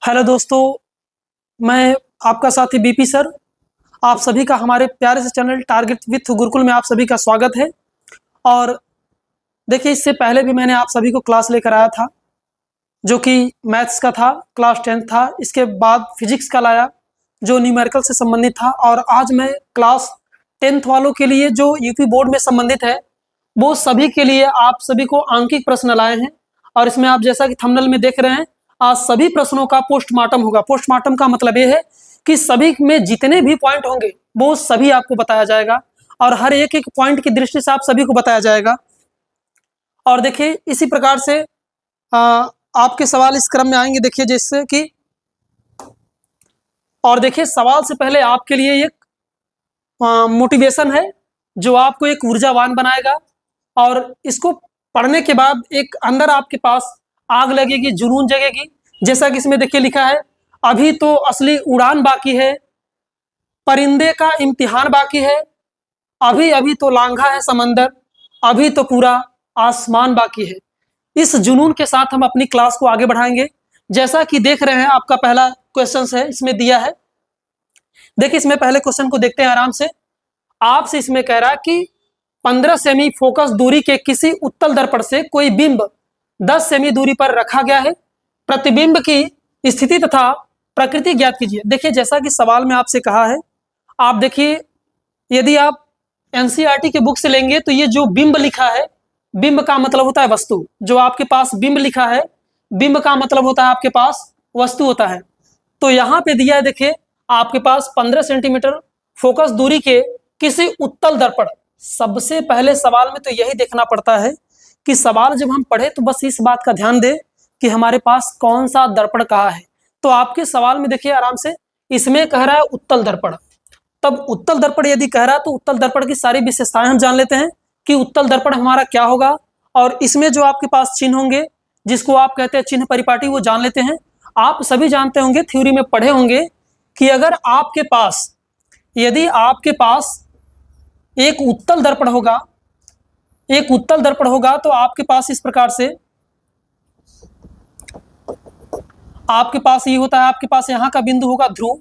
Hello दोस्तों, मैं आपका साथी बीपी सर। आप सभी का हमारे प्यारे से चैनल टारगेट विथ गुरुकुल में आप सभी का स्वागत है। और देखिए, इससे पहले भी मैंने आप सभी को क्लास लेकर आया था जो कि मैथ्स का था, क्लास 10 था। इसके बाद फिजिक्स का लाया जो न्यूमेरिकल से संबंधित था। और आज मैं क्लास 10th वालों के लिए जो यूपी बोर्ड में संबंधित है वो सभी के लिए आप सभी को आंकिक प्रश्न लाए हैं। और इसमें आप जैसा कि थंबनेल में देख रहे हैं, आज सभी प्रश्नों का पोस्टमार्टम होगा। पोस्टमार्टम का मतलब ये है कि सभी में जितने भी पॉइंट होंगे वो सभी आपको बताया जाएगा और हर एक एक पॉइंट की दृष्टि से आप सभी को बताया जाएगा। और देखिए, इसी प्रकार से आपके सवाल इस क्रम में आएंगे। देखिए जैसे कि, और देखिए सवाल से पहले आपके लिए एक मोटिवेशन है जो आपको एक ऊर्जावान बनाएगा। और इसको पढ़ने के बाद एक अंदर आपके पास आग लगेगी, जुनून जगेगी। जैसा कि इसमें देखिए लिखा है, अभी तो असली उड़ान बाकी है, परिंदे का इम्तिहान बाकी है, अभी अभी तो लांघा है समंदर, अभी तो पूरा आसमान बाकी है। इस जुनून के साथ हम अपनी क्लास को आगे बढ़ाएंगे। जैसा कि देख रहे हैं, आपका पहला क्वेश्चन है इसमें दिया है। देखिए, इसमें पहले क्वेश्चन को देखते हैं आराम से। आपसे इसमें कह रहा है कि 15 सेमी फोकस दूरी के किसी उत्तल दर्पण से कोई बिंब 10 सेमी दूरी पर रखा गया है। प्रतिबिंब की स्थिति तथा प्रकृति ज्ञात कीजिए। देखिए, जैसा कि सवाल में आपसे कहा है, आप देखिए, यदि आप एनसीईआरटी के बुक से लेंगे तो ये जो बिंब लिखा है, बिंब का मतलब होता है वस्तु। जो आपके पास बिंब लिखा है, बिंब का मतलब होता है आपके पास वस्तु होता है। तो यहाँ पे दिया है, देखिए आपके पास 15 सेंटीमीटर फोकस दूरी के किसी उत्तल दर्पण। सबसे पहले सवाल में तो यही देखना पड़ता है कि सवाल जब हम पढ़े तो बस इस बात का ध्यान दे कि हमारे पास कौन सा दर्पण कहा है। तो आपके सवाल में देखिए आराम से, इसमें कह रहा है उत्तल दर्पण। तब उत्तल दर्पण यदि कह रहा है तो उत्तल दर्पण की सारी विशेषताएं हम जान लेते हैं कि उत्तल दर्पण हमारा क्या होगा। और इसमें जो आपके पास चिन्ह होंगे, जिसको आप कहते हैं चिन्ह परिपाटी, वो जान लेते हैं। आप सभी जानते होंगे, थ्योरी में पढ़े होंगे कि अगर आपके पास, यदि आपके पास एक उत्तल दर्पण होगा, एक उत्तल दर्पण होगा तो आपके पास इस प्रकार से, आपके पास ये होता है, आपके पास यहाँ का बिंदु होगा ध्रुव।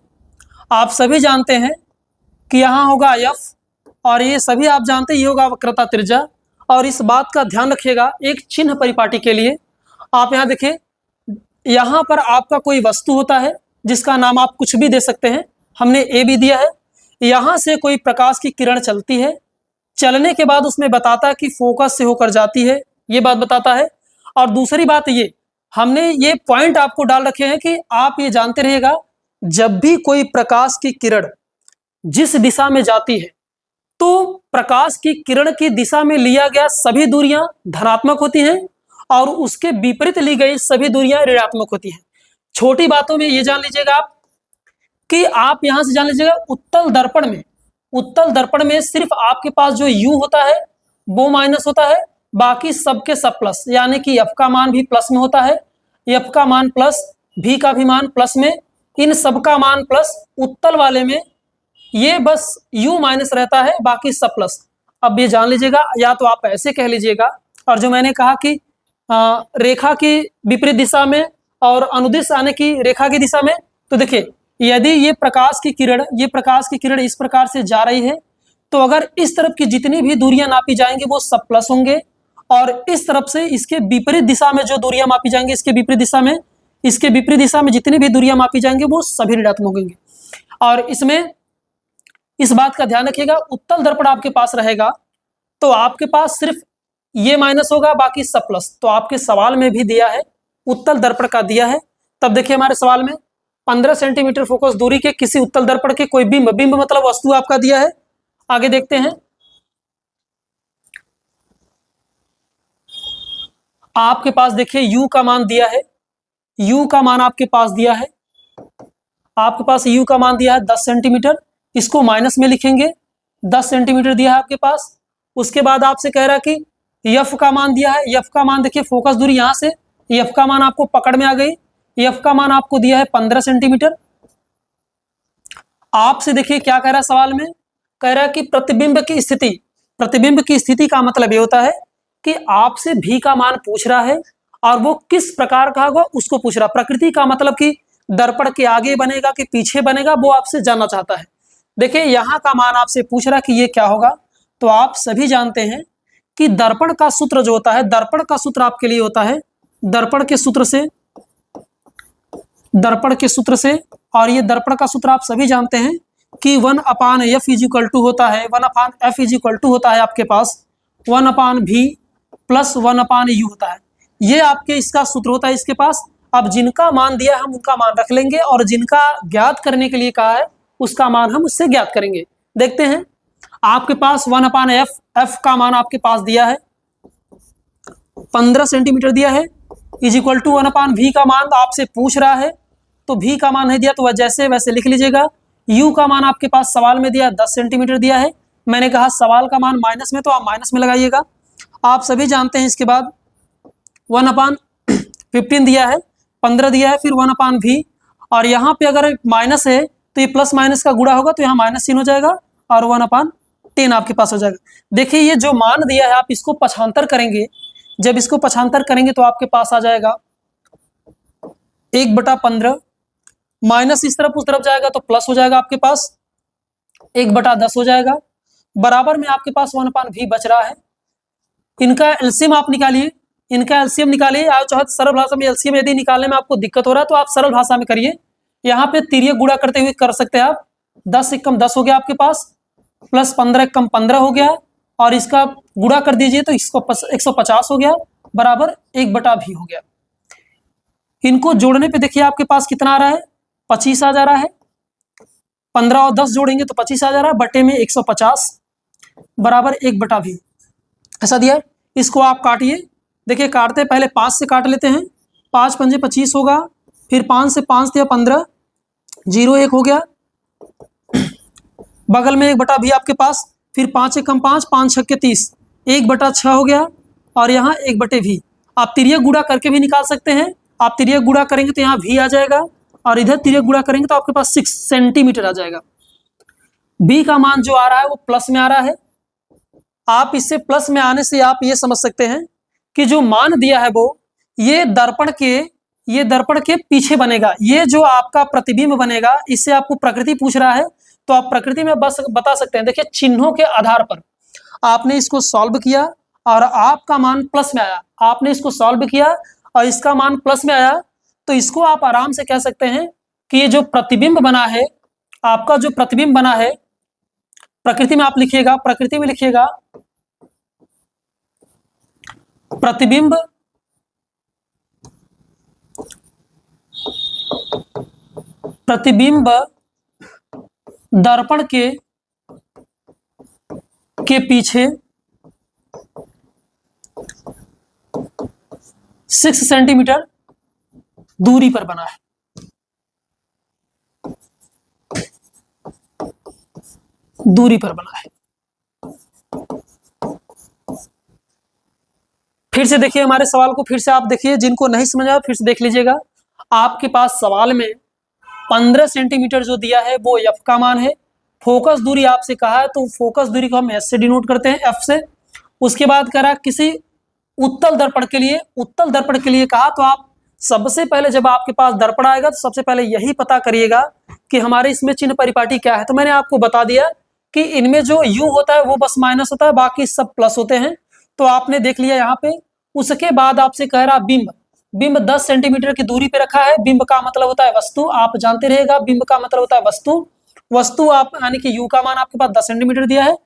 आप सभी जानते हैं कि यहाँ होगा एफ, और ये सभी आप जानते हैं ये होगा वक्रता त्रिज्या। और इस बात का ध्यान रखिएगा एक चिन्ह परिपाटी के लिए। आप यहाँ देखिए, यहाँ पर आपका कोई वस्तु होता है जिसका नाम आप कुछ भी दे सकते हैं। हमने ए भी दिया है। यहाँ से कोई प्रकाश की किरण चलती है, चलने के बाद उसमें बताता है कि फोकस से होकर जाती है, ये बात बताता है। और दूसरी बात ये, हमने ये पॉइंट आपको डाल रखे हैं कि आप ये जानते रहिएगा, जब भी कोई प्रकाश की किरण जिस दिशा में जाती है तो प्रकाश की किरण की दिशा में लिया गया सभी दूरियां धनात्मक होती हैं और उसके विपरीत ली गई सभी दूरियां ऋणात्मक होती हैं। छोटी बातों में ये जान लीजिएगा आप कि आप यहां से जान लीजिएगा, उत्तल दर्पण में सिर्फ आपके पास जो U होता है वो माइनस होता है, बाकी सबके सब प्लस। यानी कि F का मान भी प्लस में होता है, F का मान प्लस, V का भी मान प्लस में, इन सब का मान प्लस। उत्तल वाले में ये बस U माइनस रहता है, बाकी सब प्लस। अब ये जान लीजिएगा, या तो आप ऐसे कह लीजिएगा, और जो मैंने कहा कि रेखा की विपरीत दिशा में और अनुदिश आने की रेखा की दिशा में, तो देखिए यदि ये प्रकाश की किरण इस प्रकार से जा रही है तो अगर इस तरफ की जितनी भी दूरियां नापी जाएंगी वो सब प्लस होंगे, और इस तरफ से इसके विपरीत दिशा में जो दूरियां मापी जाएंगी, इसके विपरीत दिशा में जितनी भी दूरियां मापी जाएंगी वो सभी ऋणात्मक होंगे। और इसमें इस बात का ध्यान रखिएगा, उत्तल दर्पण आपके पास रहेगा तो आपके पास सिर्फ ये माइनस होगा, बाकी सब प्लस। तो आपके सवाल में भी दिया है, उत्तल दर्पण का दिया है। तब देखिए हमारे सवाल में 15 सेंटीमीटर फोकस दूरी के किसी उत्तल दर्पण के कोई बिंब, बिंब मतलब वस्तु आपका दिया है। आगे देखते हैं, आपके पास देखिए U का मान दिया है, U का मान आपके पास दिया है, आपके पास U का मान दिया है 10 सेंटीमीटर। इसको माइनस में लिखेंगे, 10 सेंटीमीटर दिया है आपके पास। उसके बाद आपसे कह रहा है कि F का मान दिया है। F का मान देखिए, फोकस दूरी यहां से, F का मान आपको पकड़ में आ गई। F का मान आपको दिया है 15 सेंटीमीटर। आपसे देखिए क्या कह रहा है सवाल में, कह रहा है कि प्रतिबिंब की स्थिति का मतलब ये होता है कि आपसे V का मान पूछ रहा है और वो किस प्रकार का होगा उसको पूछ रहा। प्रकृति का मतलब कि दर्पण के आगे बनेगा कि पीछे बनेगा, वो आपसे जानना चाहता है। देखिए यहाँ का मान आपसे पूछ रहा कि ये क्या होगा। तो आप सभी जानते हैं कि दर्पण का सूत्र जो होता है, दर्पण का सूत्र आपके लिए होता है दर्पण के सूत्र से, और ये दर्पण का सूत्र आप सभी जानते हैं कि 1/f = होता है, 1/f = होता है आपके पास 1/v + 1/u होता है। ये आपके इसका सूत्र होता है इसके पास। अब जिनका मान दिया हम उनका मान रख लेंगे, और जिनका ज्ञात करने के लिए कहा है उसका मान हम उससे ज्ञात करेंगे। देखते हैं, आपके पास 1/f, f का मान आपके पास दिया है 15 सेंटीमीटर दिया है, = 1/v का मान आपसे पूछ रहा है, तो v का मान नहीं दिया तो वह जैसे वैसे लिख लीजिएगा। u का मान आपके पास सवाल में दिया 10 सेंटीमीटर दिया है, मैंने कहा सवाल का मान माइनस में, तो आप माइनस में लगाइएगा। आप सभी जानते हैं इसके बाद 1/15 दिया है, 15 दिया है, फिर 1/v, और यहाँ पे अगर माइनस है तो ये प्लस माइनस का गुणा होगा, तो यहाँ -3 हो जाएगा और 1/10 आपके पास हो जाएगा। देखिए ये जो मान दिया है आप इसको पक्षांतर करेंगे, जब इसको पक्षांतर करेंगे तो आपके पास आ जाएगा 1/15, माइनस इस तरफ उस तरफ जाएगा तो प्लस हो जाएगा आपके पास 1/10 हो जाएगा, बराबर में आपके पास 1/v बच रहा है। इनका एलसीएम आप निकालिए, इनका एलसीएम निकालिए। आप चाहे सरल भाषा में एलसीएम यदि निकालने में आपको दिक्कत हो रहा है तो आप सरल भाषा में करिए। यहाँ पे तिर्यक गुणा करते हुए कर सकते हैं आप। 10 × 10 हो गया आपके पास, प्लस 15 × 15 हो गया, और इसका गुणा कर दीजिए तो इसको 150 हो गया, बराबर 1/v हो गया। इनको जोड़ने पे देखिए आपके पास कितना आ रहा है, 25 आ जा रहा है। 15 और 10 जोड़ेंगे तो 25 आ जा रहा है, बटे में 150 बराबर 1/v ऐसा दिया है। इसको आप काटिए, देखिए काटते पहले 5 से काट लेते हैं, 5 × 5 = 25 होगा, फिर 5 से 5 दिया 15, 0 1 हो गया, बगल में 1/v आपके पास, फिर 5 × 5 5 × 6 = 30, 1/6 हो गया, और यहाँ 1/v। आप तिर्यक गुणा करके भी निकाल सकते हैं। आप तिर्यक गुणा करेंगे तो यहाँ v आ जाएगा, और इधर तिर्यक गुणा करेंगे तो आपके पास 6 सेंटीमीटर आ जाएगा। b का मान जो आ रहा है वो प्लस में आ रहा है। आप इससे प्लस में आने से आप ये समझ सकते हैं कि जो मान दिया है वो ये दर्पण के पीछे बनेगा। ये जो आपका प्रतिबिंब बनेगा, इससे आपको प्रकृति पूछ रहा है तो आप प्रकृति में बस बता सकते हैं। देखिए चिन्हों के आधार पर आपने इसको सॉल्व किया और आपका मान प्लस में आया, आपने इसको सॉल्व किया और इसका मान प्लस में आया, तो इसको आप आराम से कह सकते हैं कि ये जो प्रतिबिंब बना है, आपका जो प्रतिबिंब बना है, प्रकृति में आप लिखिएगा, प्रकृति में लिखिएगा प्रतिबिंब दर्पण के पीछे 6 सेंटीमीटर दूरी पर बना है। दूरी पर बना है। फिर से देखिए हमारे सवाल को, फिर से आप देखिए, जिनको नहीं समझ आया फिर से देख लीजिएगा। आपके पास सवाल में 15 सेंटीमीटर जो दिया है वो f का मान है। फोकस दूरी आपसे कहा है तो फोकस दूरी को हम s से डिनोट करते हैं, f से। उसके बाद कह रहा किसी उत्तल दर्पण के लिए कहा, तो आप सबसे पहले जब आपके पास दर्पण आएगा तो सबसे पहले यही पता करिएगा कि हमारे इसमें चिन्ह परिपाटी क्या है। तो मैंने आपको बता दिया कि इनमें जो u होता है वो बस माइनस होता है, बाकी सब प्लस होते हैं। तो आपने देख लिया यहाँ पे। उसके बाद आपसे कह रहा बिंब 10 सेंटीमीटर की दूरी पे रखा है। बिंब का मतलब होता है वस्तु, आप जानते रहेगा, बिंब का मतलब होता है वस्तु आप, यानी कि u का मान आपके पास 10 सेंटीमीटर दिया है,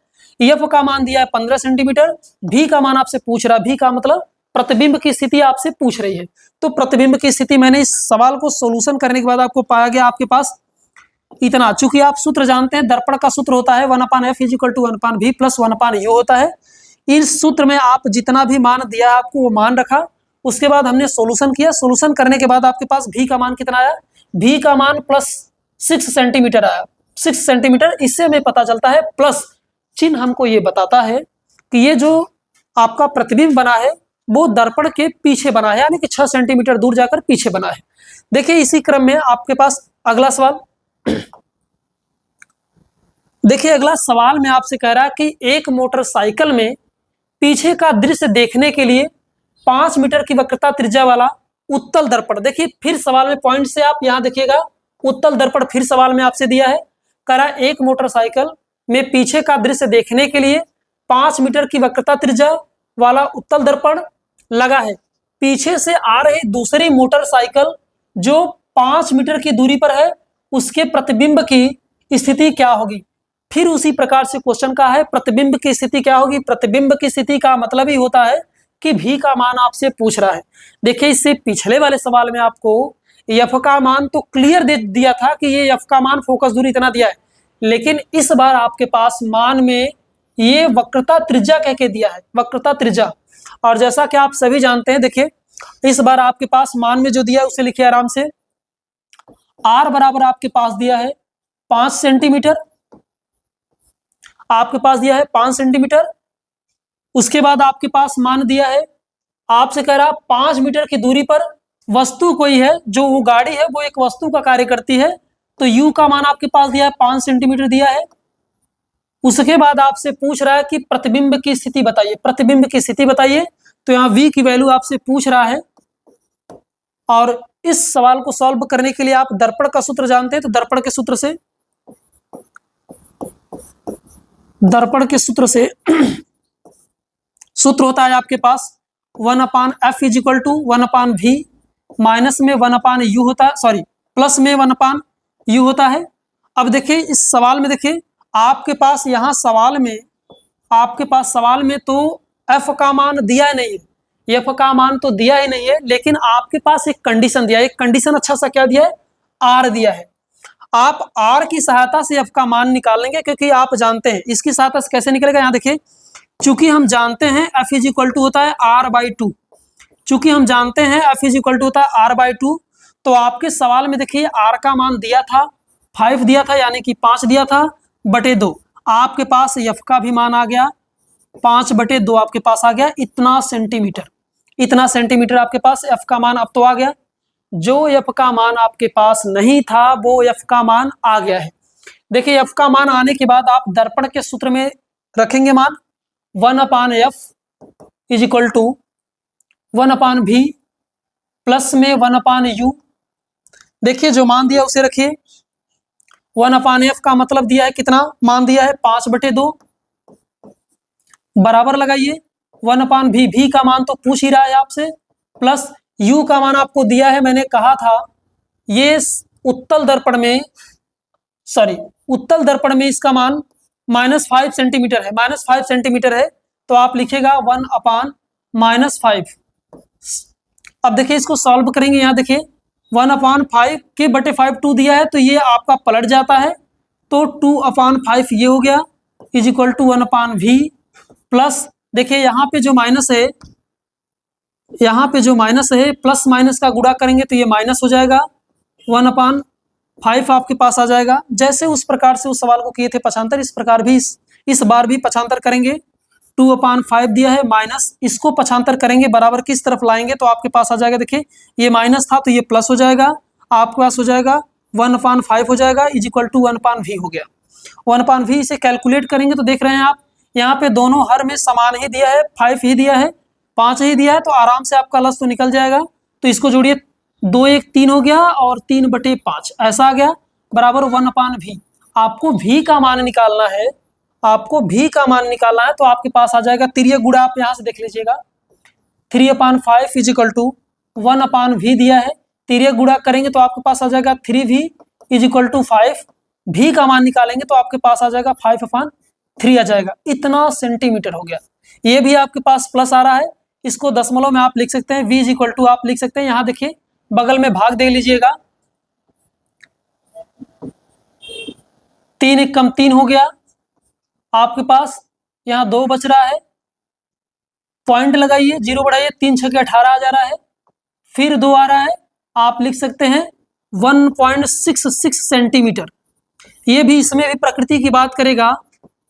f का मान दिया है 15 सेंटीमीटर, v का मान आपसे पूछ रहा है, v का मतलब प्रतिबिंब की स्थिति आपसे पूछ रही है। तो प्रतिबिंब की स्थिति मैंने इस सवाल को सोल्यूशन करने के बाद आपको पाया गया आपके पास इतना। चूंकि आप सूत्र जानते हैं, दर्पण का सूत्र होता है 1/f = 1/v + 1/u होता है। इस सूत्र में आप जितना भी मान दिया आपको वो मान रखा, उसके बाद हमने सोल्यूशन किया। सोल्यूशन करने के बाद आपके पास v का मान कितना आया, v का मान +6 सेंटीमीटर आया, 6 सेंटीमीटर। इससे हमें पता चलता है, प्लस चिन्ह हमको ये बताता है कि ये जो आपका प्रतिबिंब बना है वो दर्पण के पीछे बना है, यानी कि 6 सेंटीमीटर दूर जाकर पीछे बना है। देखिए इसी क्रम में आपके पास अगला सवाल, देखिए अगला सवाल में आपसे कह रहा है कि एक मोटरसाइकिल में पीछे का दृश्य देखने के लिए 5 मीटर की वक्रता त्रिज्या वाला उत्तल दर्पण, देखिए फिर सवाल में पॉइंट से आप यहां देखिएगा, उत्तल दर्पण फिर सवाल में आपसे दिया है, करा एक मोटरसाइकिल में पीछे का दृश्य देखने के लिए 5 मीटर की वक्रता त्रिज्या वाला उत्तल दर्पण लगा है। पीछे से आ रही दूसरी मोटरसाइकिल जो 5 मीटर की दूरी पर है, उसके प्रतिबिंब की स्थिति क्या होगी। फिर उसी प्रकार से क्वेश्चन का है, प्रतिबिंब की स्थिति क्या होगी। प्रतिबिंब की स्थिति का मतलब ही होता है कि भी का मान आपसे पूछ रहा है। देखिए इससे पिछले वाले सवाल में आपको एफ का मान तो क्लियर दे दिया था कि ये एफ का मान फोकस दूरी इतना दिया है, लेकिन इस बार आपके पास मान में ये वक्रता त्रिज्या कह के दिया है, वक्रता त्रिज्या। और जैसा कि आप सभी जानते हैं, देखिए इस बार आपके पास मान में जो दिया है उसे लिखिए आराम से। आर बराबर आपके पास दिया है 5 सेंटीमीटर, आपके पास दिया है 5 सेंटीमीटर। उसके बाद आपके पास मान दिया है, आपसे कह रहा 5 मीटर की दूरी पर वस्तु कोई है, जो वो गाड़ी है वो एक वस्तु का कार्य करती है, तो यू का मान आपके पास दिया है 5 सेंटीमीटर दिया है। उसके बाद आपसे पूछ रहा है कि प्रतिबिंब की स्थिति बताइए, प्रतिबिंब की स्थिति बताइए, तो यहाँ v की वैल्यू आपसे पूछ रहा है। और इस सवाल को सॉल्व करने के लिए आप दर्पण का सूत्र जानते हैं, तो दर्पण के सूत्र से, दर्पण के सूत्र से सूत्र होता है आपके पास 1/f is equal to 1/v, minus में 1/u होता है, सॉरी प्लस में 1/u होता है। अब देखिए इस सवाल में, देखिए आपके पास यहाँ सवाल में, आपके पास सवाल में तो f का मान दिया ही नहीं है, f का मान तो दिया ही नहीं है, लेकिन आपके पास एक कंडीशन दिया है। एक कंडीशन अच्छा सा क्या दिया है, r दिया है। आप r की सहायता से f का मान निकाल लेंगे, क्योंकि आप जानते हैं इसकी सहायता से कैसे निकलेगा। यहाँ देखिए, चूंकि हम जानते हैं f इज इक्वल टू होता है r/2, चूंकि हम जानते हैं f इज इक्वल टू होता है r/2, तो आपके सवाल में देखिए r का मान दिया था 5 दिया था, यानी कि 5 दिया था बटे 2। आपके पास f का भी मान आ गया 5/2 आपके पास आ गया, इतना सेंटीमीटर, इतना सेंटीमीटर आपके पास f का मान अब तो आ गया। जो f का मान आपके पास नहीं था वो f का मान आ गया है। देखिए f का मान आने के बाद आप दर्पण के सूत्र में रखेंगे मान 1/f is equal to 1/v plus में 1/u। देखिए जो मान दिया उसे रखिए, 1/f का मतलब दिया है कितना, मान दिया है 5/2, बराबर लगाइए 1/v, भी का मान तो पूछ ही रहा है आपसे, प्लस u का मान आपको दिया है। मैंने कहा था ये उत्तल दर्पण में, सॉरी उत्तल दर्पण में इसका मान -5 सेंटीमीटर है, -5 सेंटीमीटर है, तो आप लिखेगा 1/-5। अब देखिए इसको सॉल्व करेंगे। यहाँ देखिए 1/5 के बटे 5 2 दिया है, तो ये आपका पलट जाता है, तो 2/5 ये हो गया is equal to 1/v plus, देखिए यहाँ पे जो माइनस है, यहाँ पे जो माइनस है, प्लस माइनस का गुणा करेंगे तो ये माइनस हो जाएगा, 1/5 आपके पास आ जाएगा। जैसे उस प्रकार से उस सवाल को किए थे पक्षांतर, इस प्रकार भी इस बार भी पक्षांतर करेंगे। 2/5 दिया है, माइनस, इसको पक्षांतर करेंगे, बराबर किस तरफ लाएंगे तो आपके पास आ जाएगा, देखिए ये माइनस था तो ये प्लस हो जाएगा, आपके पास हो जाएगा 1/5 हो जाएगा इज इक्वल टू 1/v हो गया। 1/v से कैलकुलेट करेंगे तो देख रहे हैं आप, यहाँ पे दोनों हर में समान ही दिया है, 5 ही दिया है, 5 ही दिया है, तो आराम से आपका लस तो निकल जाएगा। तो इसको जोड़िए, 2 1 3 हो गया और 3/5 ऐसा आ गया, बराबर 1/v। आपको v का मान निकालना है, आपको v का मान निकालना है, तो आपके पास आ जाएगा तिर्यक गुणा, आप यहाँ से देख लीजिएगा 3/5 इज इक्वल टू 1/v दिया है, तिर्यक गुणा करेंगे तो आपके पास आ जाएगा 3v is equal to 5। v का मान निकालेंगे तो आपके पास आ जाएगा 5/3 आ जाएगा, इतना सेंटीमीटर हो गया। ये भी आपके पास प्लस आ रहा है, इसको दशमलव में आप लिख सकते हैं, v इज इक्वल टू आप लिख सकते हैं, यहाँ देखिए बगल में भाग दे लीजिएगा, 3 1 कम 3 हो गया, आपके पास यहाँ 2 बच रहा है, पॉइंट लगाइए, 0 बढ़ाइए, 3 6 18 आ जा रहा है, फिर 2 आ रहा है, आप लिख सकते हैं 1.66 सेंटीमीटर। ये भी, इसमें भी प्रकृति की बात करेगा,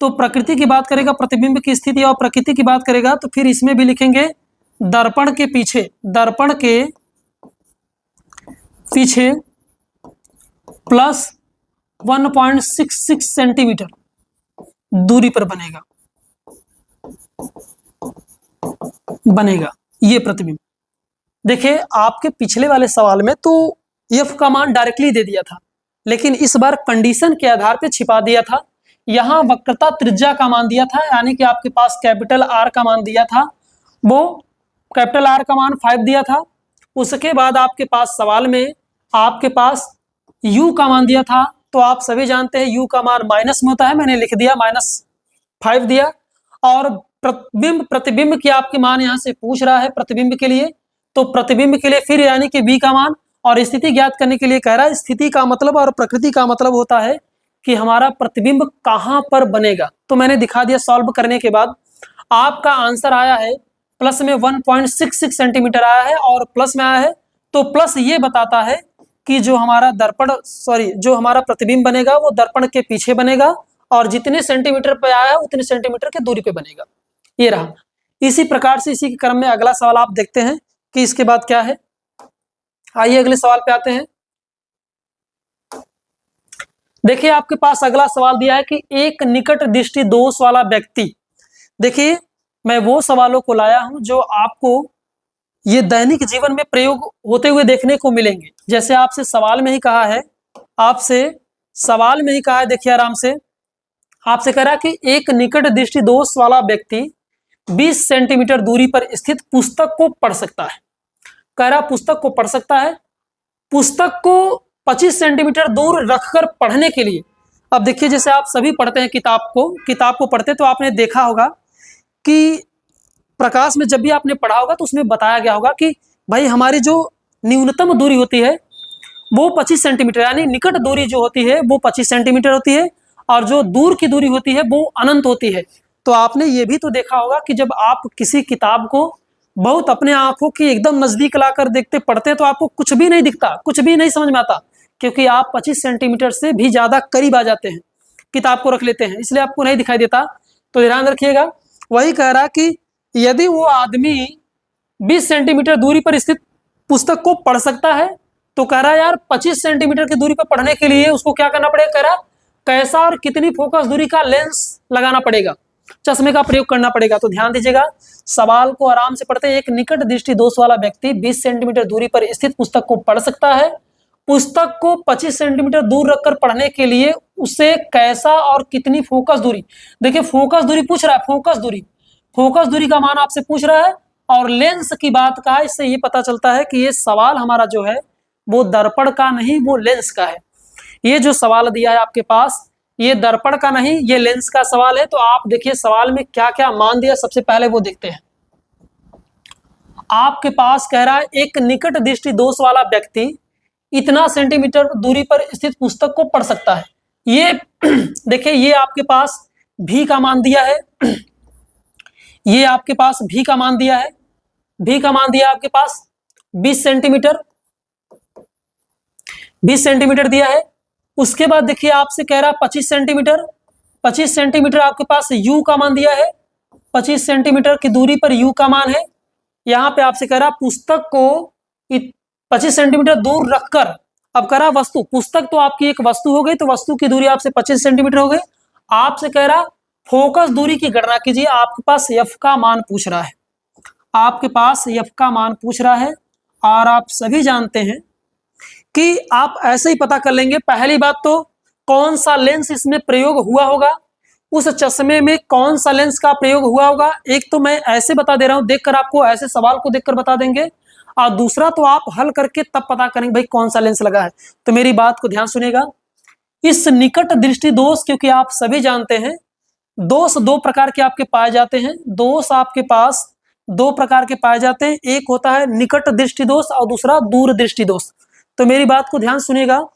तो प्रकृति की बात करेगा, प्रतिबिंब की स्थिति और प्रकृति की बात करेगा, तो फिर इसमें भी लिखेंगे दर्पण के पीछे, दर्पण के पीछे प्लस 1.66 सेंटीमीटर दूरी पर बनेगा ये प्रतिबिंब। देखिए आपके पिछले वाले सवाल में तो एफ का मान डायरेक्टली दे दिया था, लेकिन इस बार कंडीशन के आधार पे छिपा दिया था। यहाँ वक्रता त्रिज्या का मान दिया था, यानी कि आपके पास कैपिटल आर का मान दिया था, वो कैपिटल आर का मान 5 दिया था। उसके बाद आपके पास सवाल में आपके पास u का मान दिया था, तो आप सभी जानते हैं u का मान माइनस में होता है, मैंने लिख दिया -5 दिया। और प्रतिबिंब की आपके मान यहाँ से पूछ रहा है प्रतिबिंब के लिए, तो प्रतिबिंब के लिए फिर यानी कि b का मान, और स्थिति ज्ञात करने के लिए कह रहा है। स्थिति का मतलब और प्रकृति का मतलब होता है कि हमारा प्रतिबिंब कहाँ पर बनेगा। तो मैंने दिखा दिया सॉल्व करने के बाद आपका आंसर आया है प्लस में 1.66 सेंटीमीटर आया है, और प्लस में आया है तो प्लस ये बताता है कि जो हमारा जो हमारा प्रतिबिंब बनेगा वो दर्पण के पीछे बनेगा, और जितने सेंटीमीटर पे आया है उतने सेंटीमीटर के दूरी पे बनेगा। ये रहा। इसी प्रकार से इसी के क्रम में अगला सवाल आप देखते हैं कि इसके बाद क्या है। आइए अगले सवाल पे आते हैं। देखिए आपके पास अगला सवाल दिया है कि एक निकट दृष्टि दोष वाला व्यक्ति। देखिए मैं वो सवालों को लाया हूं जो आपको ये दैनिक जीवन में प्रयोग होते हुए देखने को मिलेंगे। जैसे आपसे सवाल में ही कहा है, देखिए आराम से आपसे कह रहा है कि एक निकट दृष्टि दोष वाला व्यक्ति 20 सेंटीमीटर दूरी पर स्थित पुस्तक को पढ़ सकता है। कह रहा पुस्तक को पढ़ सकता है। पुस्तक को 25 सेंटीमीटर दूर रखकर पढ़ने के लिए, अब देखिए जैसे आप सभी पढ़ते हैं किताब को पढ़ते तो आपने देखा होगा कि प्रकाश में जब भी आपने पढ़ा होगा तो उसमें बताया गया होगा कि भाई हमारी जो न्यूनतम दूरी होती है वो 25 सेंटीमीटर, यानी निकट दूरी जो होती है वो 25 सेंटीमीटर होती है, और जो दूर की दूरी होती है वो अनंत होती है। तो आपने ये भी तो देखा होगा कि जब आप किसी किताब को बहुत अपने आंखों की एकदम नजदीक लाकर देखते पढ़ते हैं तो आपको कुछ भी नहीं दिखता, कुछ भी नहीं समझ में आता, क्योंकि आप 25 सेंटीमीटर से भी ज्यादा करीब आ जाते हैं, किताब को रख लेते हैं, इसलिए आपको नहीं दिखाई देता। तो ध्यान रखिएगा। वही कह रहा कि यदि वो आदमी 20 सेंटीमीटर दूरी पर स्थित पुस्तक को पढ़ सकता है, तो कह रहा यार 25 सेंटीमीटर की दूरी पर पढ़ने के लिए उसको क्या करना पड़ेगा। कह रहा कैसा और कितनी फोकस दूरी का लेंस लगाना पड़ेगा, चश्मे का प्रयोग करना पड़ेगा। तो ध्यान दीजिएगा, सवाल को आराम से पढ़ते हैं। एक निकट दृष्टि दोष वाला व्यक्ति 20 सेंटीमीटर दूरी पर स्थित पुस्तक को पढ़ सकता है। पुस्तक को 25 सेंटीमीटर दूर रखकर पढ़ने के लिए उसे कैसा और कितनी फोकस दूरी, देखिए फोकस दूरी पूछ रहा है, फोकस दूरी का मान आपसे पूछ रहा है, और लेंस की बात का है। इससे ये पता चलता है कि ये सवाल हमारा जो है वो दर्पण का नहीं, वो लेंस का है। ये जो सवाल दिया है आपके पास ये दर्पण का नहीं, ये लेंस का सवाल है। तो आप देखिए सवाल में क्या क्या मान दिया, सबसे पहले वो देखते हैं। आपके पास कह रहा है एक निकट दृष्टि दोष वाला व्यक्ति इतना सेंटीमीटर दूरी पर स्थित पुस्तक को पढ़ सकता है। ये देखिए ये आपके पास भी का मान दिया है, ये आपके पास भी का मान दिया है, भी का मान दिया आपके पास 20 सेंटीमीटर दिया है। उसके बाद देखिए आपसे कह रहा 25 सेंटीमीटर आपके पास u का मान दिया है, 25 सेंटीमीटर की दूरी पर u का मान है। यहाँ पे आपसे कह रहा पुस्तक को 25 सेंटीमीटर दूर रखकर, अब कह रहा वस्तु, पुस्तक तो आपकी एक वस्तु हो गई, तो वस्तु की दूरी आपसे 25 सेंटीमीटर हो गई। आपसे कह रहा फोकस दूरी की गणना कीजिए। आपके पास f का मान पूछ रहा है, आपके पास f का मान पूछ रहा है, और आप सभी जानते हैं कि आप ऐसे ही पता कर लेंगे। पहली बात तो कौन सा लेंस इसमें प्रयोग हुआ होगा, उस चश्मे में कौन सा लेंस का प्रयोग हुआ होगा। एक तो मैं ऐसे बता दे रहा हूं, देखकर आपको ऐसे सवाल को देखकर बता देंगे, और दूसरा तो आप हल करके तब पता करेंगे भाई कौन सा लेंस लगा है। तो मेरी बात को ध्यान सुनेगा। इस निकट दृष्टि दोष, क्योंकि आप सभी जानते हैं दोष दो प्रकार के आपके पाए जाते हैं, दोष आपके पास दो प्रकार के पाए जाते हैं, एक होता है निकट दृष्टि दोष और दूसरा दूर दृष्टि दोष। तो मेरी बात को ध्यान सुनिएगा।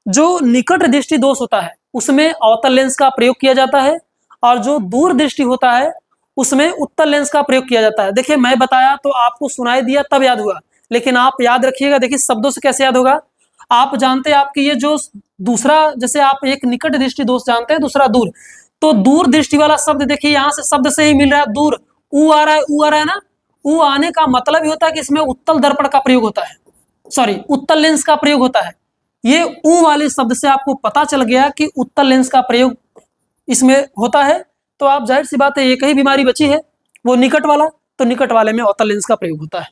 जो निकट दृष्टि दोष होता है उसमें अवतल लेंस का प्रयोग किया जाता है, और जो दूर दृष्टि होता है उसमें उत्तल लेंस का प्रयोग किया जाता है। देखिए मैं बताया तो आपको सुनाई दिया तब याद हुआ, लेकिन आप याद रखिएगा। देखिए शब्दों से कैसे याद होगा, आप जानते हैं आपके ये जो दूसरा, जैसे आप एक निकट दृष्टि दोष जानते हैं, दूसरा दूर, तो दूर दृष्टि वाला शब्द देखिए यहाँ से शब्द से ही मिल रहा है, दूर, ऊ आ रहा है ना। ऊ आने का मतलब ही होता है कि इसमें उत्तल दर्पण का प्रयोग होता है, सॉरी उत्तल लेंस का प्रयोग होता है। ये ऊ वाले शब्द से आपको पता चल गया कि उत्तल लेंस का प्रयोग इसमें होता है। तो आप जाहिर सी बात है एक ही बीमारी बची है वो निकट वाला, तो निकट वाले में अवतल लेंस का प्रयोग होता है।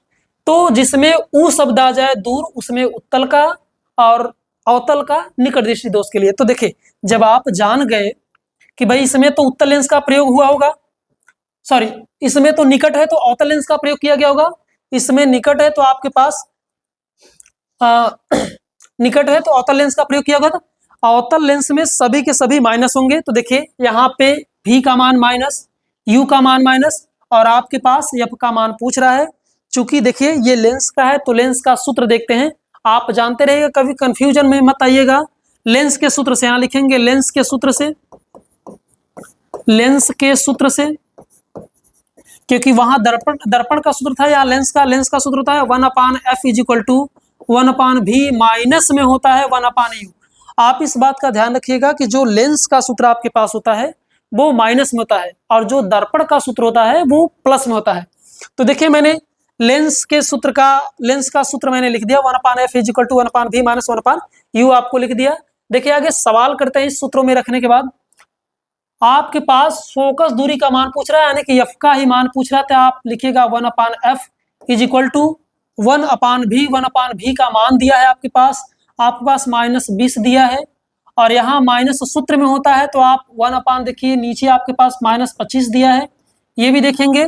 तो जिसमें ऊ शब्द आ जाए दूर, उसमें उत्तल का और अवतल का निकट दृष्टि दोष के लिए। तो देखिए, जब आप जान गए कि भाई इसमें तो उत्तल लेंस का प्रयोग हुआ होगा, सॉरी इसमें तो निकट है तो अवतल लेंस का प्रयोग किया गया होगा, इसमें निकट है तो आपके पास निकट है तो अवतल लेंस का प्रयोग किया होगा। अवतल लेंस में सभी के सभी माइनस होंगे। तो देखिए यहाँ पे v का मान माइनस, u का मान माइनस, और आपके पास f का मान पूछ रहा है। चूंकि देखिए ये लेंस का है तो लेंस का सूत्र देखते हैं। आप जानते रहिएगा, कभी कंफ्यूजन में मत आइएगा। लेंस के सूत्र से यहाँ लिखेंगे, लेंस के सूत्र से, लेंस के सूत्र से, क्योंकि वहां दर्पण का सूत्र था या लेंस का सूत्र होता है 1/f is equal to 1/v minus में होता है 1/u। आप इस बात का ध्यान रखिएगा कि जो लेंस का सूत्र आपके पास होता है वो माइनस में होता है और जो दर्पण का सूत्र होता है वो प्लस में होता है। तो देखिए मैंने लेंस का सूत्र मैंने लिख दिया 1/f is equal to 1/v minus 1/u आपको लिख दिया। देखिए आगे सवाल करते हैं, इस सूत्रों में रखने के बाद आपके पास फोकस दूरी का मान पूछ रहा है, यानी कि f का ही मान पूछ रहा था। आप लिखिएगा 1/f is equal to 1/v, 1/v का मान दिया है आपके पास -20 दिया है, और यहाँ माइनस सूत्र में होता है तो आप 1/, देखिए नीचे आपके पास -25 दिया है, ये भी देखेंगे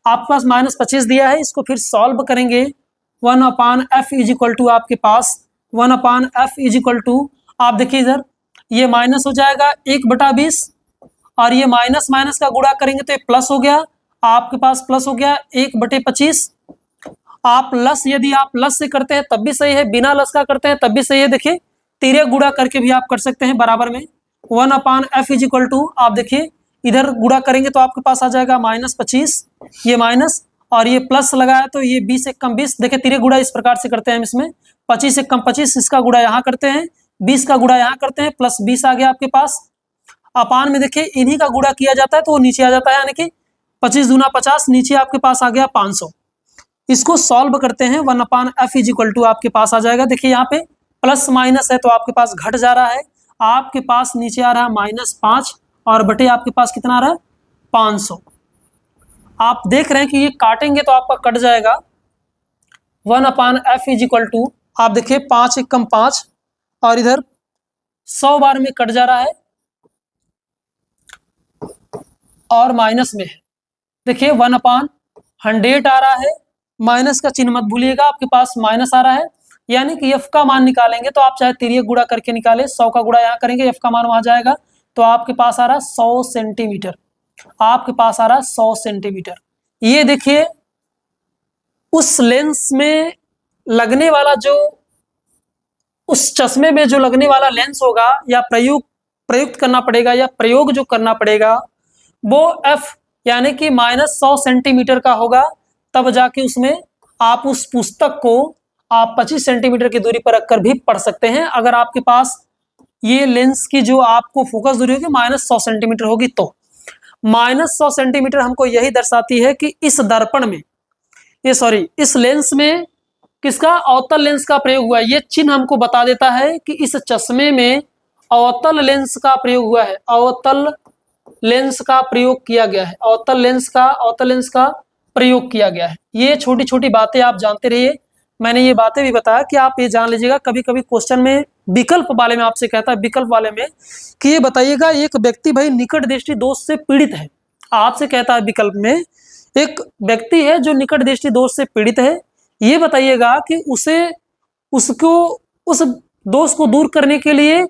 आपके पास -25 दिया है। इसको फिर सॉल्व करेंगे 1/f इज इक्वल टू आपके पास 1/f इज इक्वल टू, आप देखिए इधर ये माइनस हो जाएगा 1/20, और ये माइनस माइनस का गुणा करेंगे तो ये प्लस हो गया, आपके पास प्लस हो गया 1/25। आप लस, यदि आप लस से करते हैं तब भी सही है, बिना लस का करते हैं तब भी सही है। देखिए तिर्यक गुणा करके भी आप कर सकते हैं बराबर में 1/f इज इक्वल टू, आप देखिए इधर गुणा करेंगे तो आपके पास आ जाएगा -25, ये माइनस और ये प्लस लगाया तो ये 20 एक कम 20। देखिए तिर्यक गुणा इस प्रकार से करते हैं हम, इसमें 25 एक कम 25, इसका गुणा यहाँ करते हैं, 20 का गुणा यहाँ करते हैं, प्लस 20 आ गया आपके पास। अपान में देखिए इन्हीं का गुणा किया जाता है तो वो नीचे आ जाता है, यानी कि 25 दूना 50, नीचे आपके पास आ गया 500। इसको सॉल्व करते हैं 1/f इज इक्वल टू आपके पास आ जाएगा, देखिए यहाँ पे प्लस माइनस है तो आपके पास घट जा रहा है, आपके पास नीचे आ रहा है -5 और बटे आपके पास कितना आ रहा है 500। आप देख रहे हैं कि ये काटेंगे तो आपका कट जाएगा 1/f इज इक्वल टू, आप देखिए 5 एक कम 5 और इधर 100 बार में कट जा रहा है और माइनस में है। देखिए 1/100 आ रहा है, माइनस का चिन्ह मत भूलिएगा, आपके पास माइनस आ रहा है, यानी कि f का मान निकालेंगे तो आप चाहे तिर्यक गुणा करके निकाले, 100 का गुणा यहाँ करेंगे, f का मान वहां जाएगा तो आपके पास आ रहा है 100 सेंटीमीटर, आपके पास आ रहा है 100 सेंटीमीटर। ये देखिए उस लेंस में लगने वाला जो, उस चश्मे में जो लगने वाला लेंस होगा या प्रयुक्त करना पड़ेगा या प्रयोग जो करना पड़ेगा वो f यानी कि -100 सेंटीमीटर का होगा, तब जाके उसमें आप उस पुस्तक को आप 25 सेंटीमीटर की दूरी पर रखकर भी पढ़ सकते हैं। अगर आपके पास ये लेंस की जो आपको फोकस दूरी होगी -100 सेंटीमीटर होगी तो -100 सेंटीमीटर हमको यही दर्शाती है कि इस दर्पण में, इस लेंस में किसका, अवतल लेंस का प्रयोग हुआ है। ये चिन्ह हमको बता देता है कि इस चश्मे में अवतल लेंस का प्रयोग हुआ है, अवतल लेंस का प्रयोग किया गया है, अवतल लेंस का प्रयोग किया गया है। ये छोटी छोटी बातें आप जानते रहिए, मैंने ये बातें भी बताया कि आप ये जान लीजिएगा। कभी कभी क्वेश्चन में विकल्प वाले में आपसे कहता है, विकल्प वाले में कि ये बताइएगा एक व्यक्ति भाई निकट दृष्टि दोष से पीड़ित है, आपसे कहता है विकल्प में एक व्यक्ति है जो निकट दृष्टि दोष से पीड़ित है, ये बताइएगा कि उसको उस दोष को दूर करने के लिए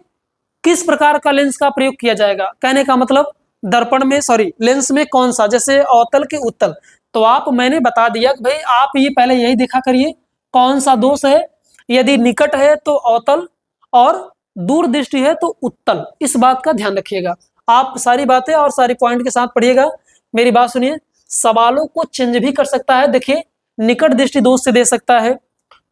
किस प्रकार का लेंस का प्रयोग किया जाएगा। कहने का मतलब दर्पण में, लेंस में कौन सा, जैसे अवतल के उत्तल, तो आप मैंने बता दिया कि भाई आप ये पहले यही देखा करिए कौन सा दोष है, यदि निकट है तो अवतल और दूर दृष्टि है तो उत्तल, इस बात का ध्यान रखिएगा। आप सारी बातें और सारी पॉइंट के साथ पढ़िएगा। मेरी बात सुनिए, सवालों को चेंज भी कर सकता है, देखिए निकट दृष्टि दोष से दे सकता है,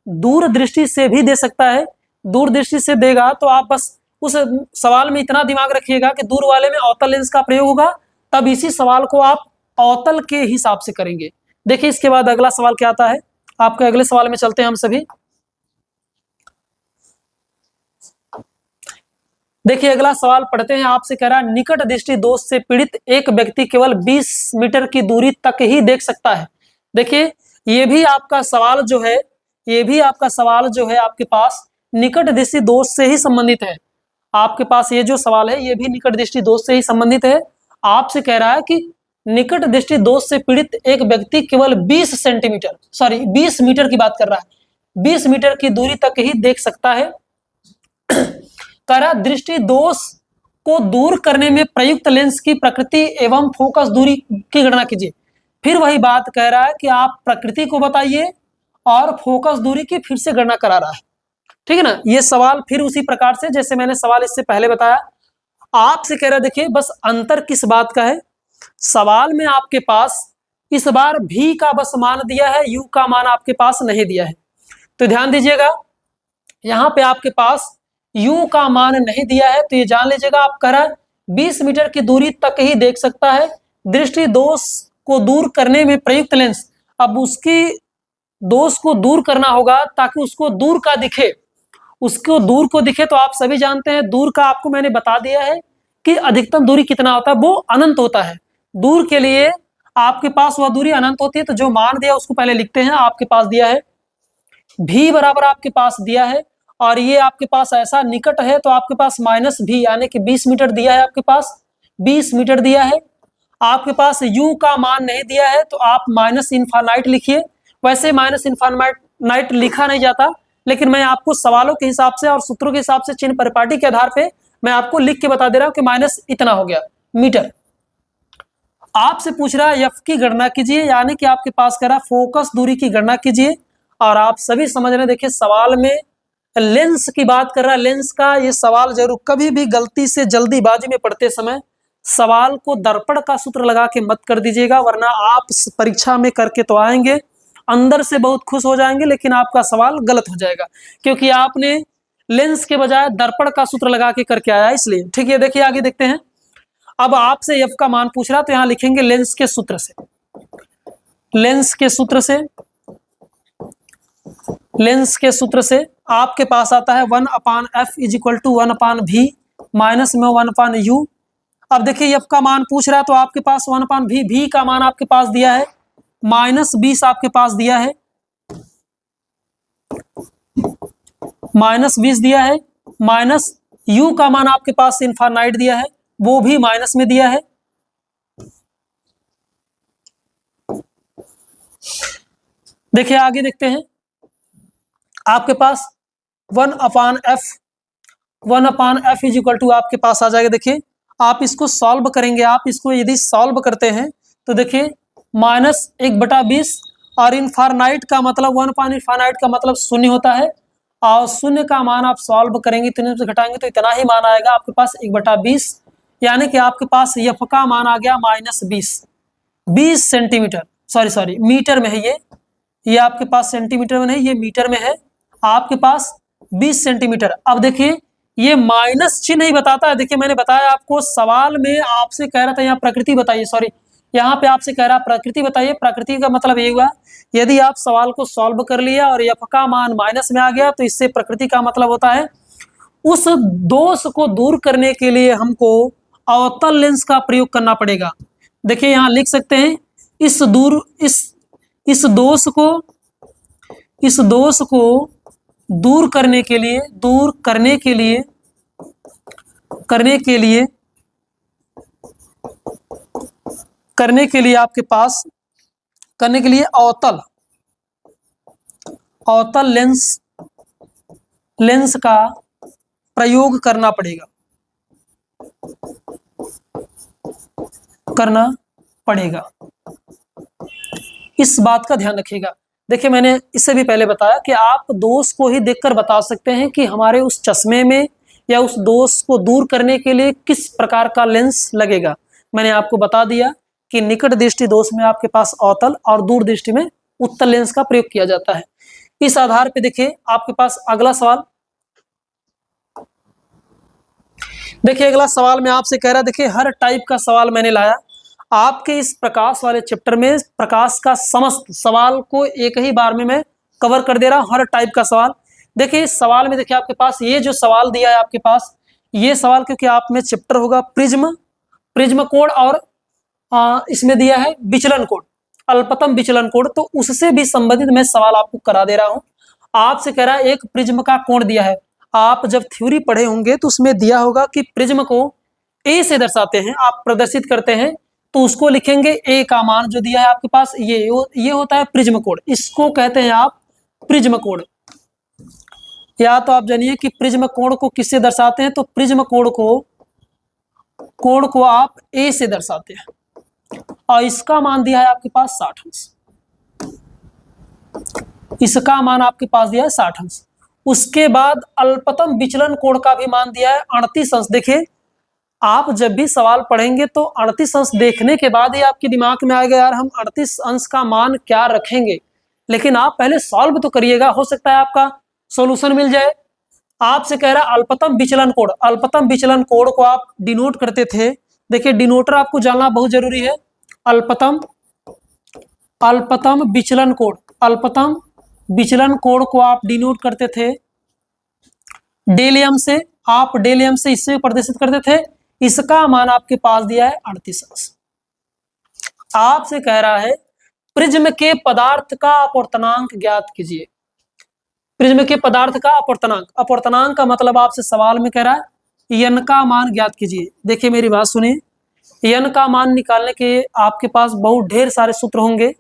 दूर दृष्टि से भी दे सकता है। दूर दृष्टि से देगा तो आप बस उस सवाल में इतना दिमाग रखिएगा कि दूर वाले में अवतल लेंस का प्रयोग होगा, तब इसी सवाल को आप अवतल के हिसाब से करेंगे। देखिए इसके बाद अगला सवाल क्या आता है, आपके अगले सवाल में चलते हैं हम सभी। देखिए अगला सवाल पढ़ते हैं, आपसे कह रहा है निकट दृष्टि दोष से पीड़ित एक व्यक्ति केवल 20 मीटर की दूरी तक ही देख सकता है। देखिए ये भी आपका सवाल जो है, ये भी आपका सवाल जो है आपके पास निकट दृष्टि दोष से ही संबंधित है। आपके पास ये जो सवाल है ये भी निकट दृष्टि दोष से ही संबंधित है। आपसे कह रहा है कि निकट दृष्टि दोष से पीड़ित एक व्यक्ति केवल 20 सेंटीमीटर, सॉरी 20 मीटर की बात कर रहा है, 20 मीटर की दूरी तक ही देख सकता है। कह रहा दृष्टि दोष को दूर करने में प्रयुक्त लेंस की प्रकृति एवं फोकस दूरी की गणना कीजिए। फिर वही बात कह रहा है कि आप प्रकृति को बताइए और फोकस दूरी की फिर से गणना करा रहा है। ठीक है ना, ये सवाल फिर उसी प्रकार से जैसे मैंने सवाल इससे पहले बताया। आपसे कह रहा है, देखिए बस अंतर किस बात का है, सवाल में आपके पास इस बार भी का बस मान दिया है, यू का मान आपके पास नहीं दिया है। तो ध्यान दीजिएगा, यहां पे आपके पास यू का मान नहीं दिया है, तो ये जान लीजिएगा आप कह रहा है 20 मीटर की दूरी तक ही देख सकता है। दृष्टि दोष को दूर करने में प्रयुक्त लेंस, अब उसकी दोष को दूर करना होगा ताकि उसको दूर का दिखे, उसको दूर को दिखे। तो आप सभी जानते हैं दूर का आपको मैंने बता दिया है कि अधिकतम दूरी कितना होता है, वो अनंत होता है। दूर के लिए आपके पास वह दूरी अनंत होती है। तो जो मान दिया उसको पहले लिखते हैं। आपके पास दिया है भी बराबर आपके पास दिया है, और ये आपके पास ऐसा निकट है तो आपके पास माइनस भी यानी कि 20 मीटर दिया है, आपके पास 20 मीटर दिया है। आपके पास यू का मान नहीं दिया है तो आप माइनस इनफाइनाइट लिखिए। वैसे माइनस इनफाइनाइट लिखा नहीं जाता, लेकिन मैं आपको सवालों के हिसाब से और सूत्रों के हिसाब से चिन्ह परिपाटी के आधार पे मैं आपको लिख के बता दे रहा हूं कि माइनस इतना हो गया मीटर। आपसे पूछ रहा है एफ की गणना कीजिए, यानी कि आपके पास कह रहा फोकस दूरी की गणना कीजिए। और आप सभी समझ रहे हैं, देखिए सवाल में लेंस की बात कर रहा है, लेंस का ये सवाल जरूर कभी भी गलती से जल्दीबाजी में पढ़ते समय सवाल को दर्पण का सूत्र लगा के मत कर दीजिएगा, वरना आप परीक्षा में करके तो आएंगे, अंदर से बहुत खुश हो जाएंगे, लेकिन आपका सवाल गलत हो जाएगा क्योंकि आपने लेंस के बजाय दर्पण का सूत्र लगा के करके आया इसलिए। ठीक है, देखिए आगे देखते हैं। अब आपसे एफ का मान पूछ रहा तो यहां लिखेंगे लेंस के सूत्र से, लेंस के सूत्र से, लेंस के सूत्र से आपके पास आता है 1/f is equal to 1/v minus में 1/u। अब देखिए एफ का मान पूछ रहा है तो आपके पास 1/v, v का मान आपके पास दिया है -20 आपके पास दिया है, -20 दिया है, माइनस u का मान आपके पास इनफाइनाइट दिया है, वो भी माइनस में दिया है। देखिए आगे देखते हैं। आपके पास 1/f इज इक्वल टू आपके पास आ जाएगा। देखिए आप इसको सॉल्व करेंगे, आप इसको यदि सॉल्व करते हैं तो देखिए -1/20 और इनफाइनाइट का मतलब 1/इनफाइनाइट का मतलब शून्य होता है, और शून्य का मान आप सॉल्व करेंगे, इतने से घटाएंगे तो इतना ही मान आएगा आपके पास 1/20, यानी कि आपके पास एफ का मान आ गया -20 सेंटीमीटर, सॉरी मीटर में है ये आपके पास सेंटीमीटर में नहीं, ये मीटर में है आपके पास 20 सेंटीमीटर। अब देखिए ये माइनस चिन्ह ही बताता है। देखिए मैंने बताया आपको सवाल में, आपसे कह रहा था यहाँ प्रकृति बताइए, सॉरी यहाँ पे आपसे कह रहा प्रकृति बताइए। प्रकृति का मतलब ये हुआ यदि आप सवाल को सॉल्व कर लिया और एफ का मान माइनस में आ गया तो इससे प्रकृति का मतलब होता है उस दोष को दूर करने के लिए हमको अवतल लेंस का प्रयोग करना पड़ेगा। देखिए यहाँ लिख सकते हैं इस दोष को दूर करने के लिए आपके पास करने के लिए अवतल लेंस का प्रयोग करना पड़ेगा। इस बात का ध्यान रखिएगा। देखिए मैंने इससे भी पहले बताया कि आप दोष को ही देखकर बता सकते हैं कि हमारे उस चश्मे में या उस दोष को दूर करने के लिए किस प्रकार का लेंस लगेगा। मैंने आपको बता दिया कि निकट दृष्टि दोष में आपके पास अवतल और दूर दृष्टि में उत्तल लेंस का प्रयोग किया जाता है। इस आधार पे देखिए आपके पास अगला सवाल, देखिए अगला सवाल में आपसे कह रहा, देखिए हर टाइप का सवाल मैंने लाया आपके इस प्रकाश वाले चैप्टर में। प्रकाश का समस्त सवाल को एक ही बार में मैं कवर कर दे रहा हूं, हर टाइप का सवाल। देखिए इस सवाल में देखिए आपके पास ये जो सवाल दिया है आपके पास, ये सवाल क्योंकि आप में चैप्टर होगा प्रिज्म कोण और इसमें दिया है विचलन कोण। अल्पतम विचलन कोण, तो उससे भी संबंधित मैं सवाल आपको करा दे रहा हूं। आपसे कह रहा है एक प्रिज्म का कोण दिया है, आप जब थ्योरी पढ़े होंगे तो उसमें दिया होगा कि प्रिज्म को ए से दर्शाते हैं, आप प्रदर्शित करते हैं, तो उसको लिखेंगे ए का मान जो दिया है आपके पास ये होता है प्रिज्म कोण, इसको कहते हैं आप प्रिज्म कोण। या तो आप जानिए कि प्रिज्म कोण को किससे दर्शाते हैं, तो प्रिज्म कोण को आप ए से दर्शाते हैं और इसका मान दिया है आपके पास 60 अंश, इसका मान आपके पास दिया है 60 अंश। उसके बाद अल्पतम विचलन कोण का भी मान दिया है 38 अंश। देखिए आप जब भी सवाल पढ़ेंगे तो 38 अंश देखने के बाद ही आपके दिमाग में आएगा यार हम 38 अंश का मान क्या रखेंगे, लेकिन आप पहले सॉल्व तो करिएगा, हो सकता है आपका सॉल्यूशन मिल जाए। आपसे कह रहा है अल्पतम विचलन कोण, अल्पतम विचलन कोण को आप डिनोट करते थे, देखिए डिनोटर आपको जानना बहुत जरूरी है। अल्पतम विचलन कोण, अल्पतम विचलन कोण को आप डिनोट करते थे डेल एम से, आप डेल एम से इससे प्रदर्शित करते थे, इसका मान आपके पास दिया है 38 अंश। आपसे कह रहा है प्रिज्म के पदार्थ का अपवर्तनांक ज्ञात कीजिए, प्रिज्म के पदार्थ का अपवर्तनांक, अपवर्तनांक का मतलब आपसे सवाल में कह रहा है यन का मान ज्ञात कीजिए। देखिए मेरी बात सुनिए, यन का मान निकालने के आपके पास बहुत ढेर सारे सूत्र होंगे,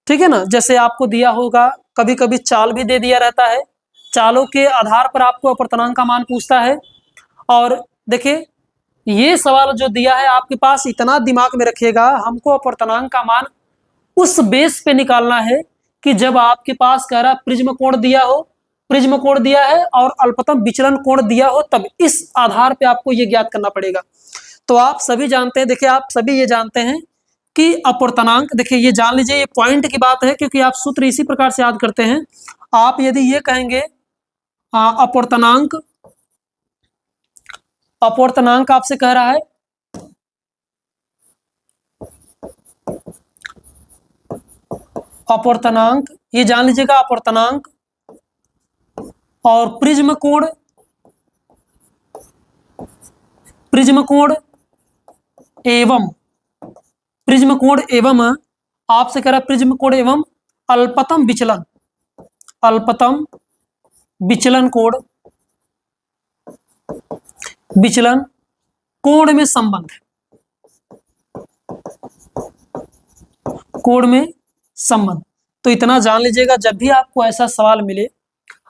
ठीक है ना। जैसे आपको दिया होगा, कभी कभी चाल भी दे दिया रहता है, चालों के आधार पर आपको अपवर्तनांक का मान पूछता है। और देखिए ये सवाल जो दिया है आपके पास, इतना दिमाग में रखिएगा, हमको अपवर्तनांक का मान उस बेस पे निकालना है कि जब आपके पास कह रहा प्रिज्म कोण दिया हो, प्रिज्म कोण दिया है और अल्पतम विचलन कोण दिया हो, तब इस आधार पे आपको ये ज्ञात करना पड़ेगा। तो आप सभी जानते हैं, देखिए आप सभी ये जानते हैं कि अपवर्तनांक, देखिए ये जान लीजिए, ये पॉइंट की बात है क्योंकि आप सूत्र इसी प्रकार से याद करते हैं। आप यदि ये कहेंगे अपवर्तनांक आपसे कह रहा है अपवर्तनांक, ये जान लीजिएगा अपवर्तनांक और प्रिज्म कोण एवं आपसे कह रहा प्रिज्म कोण एवं अल्पतम विचलन कोण में संबंध, तो इतना जान लीजिएगा जब भी आपको ऐसा सवाल मिले,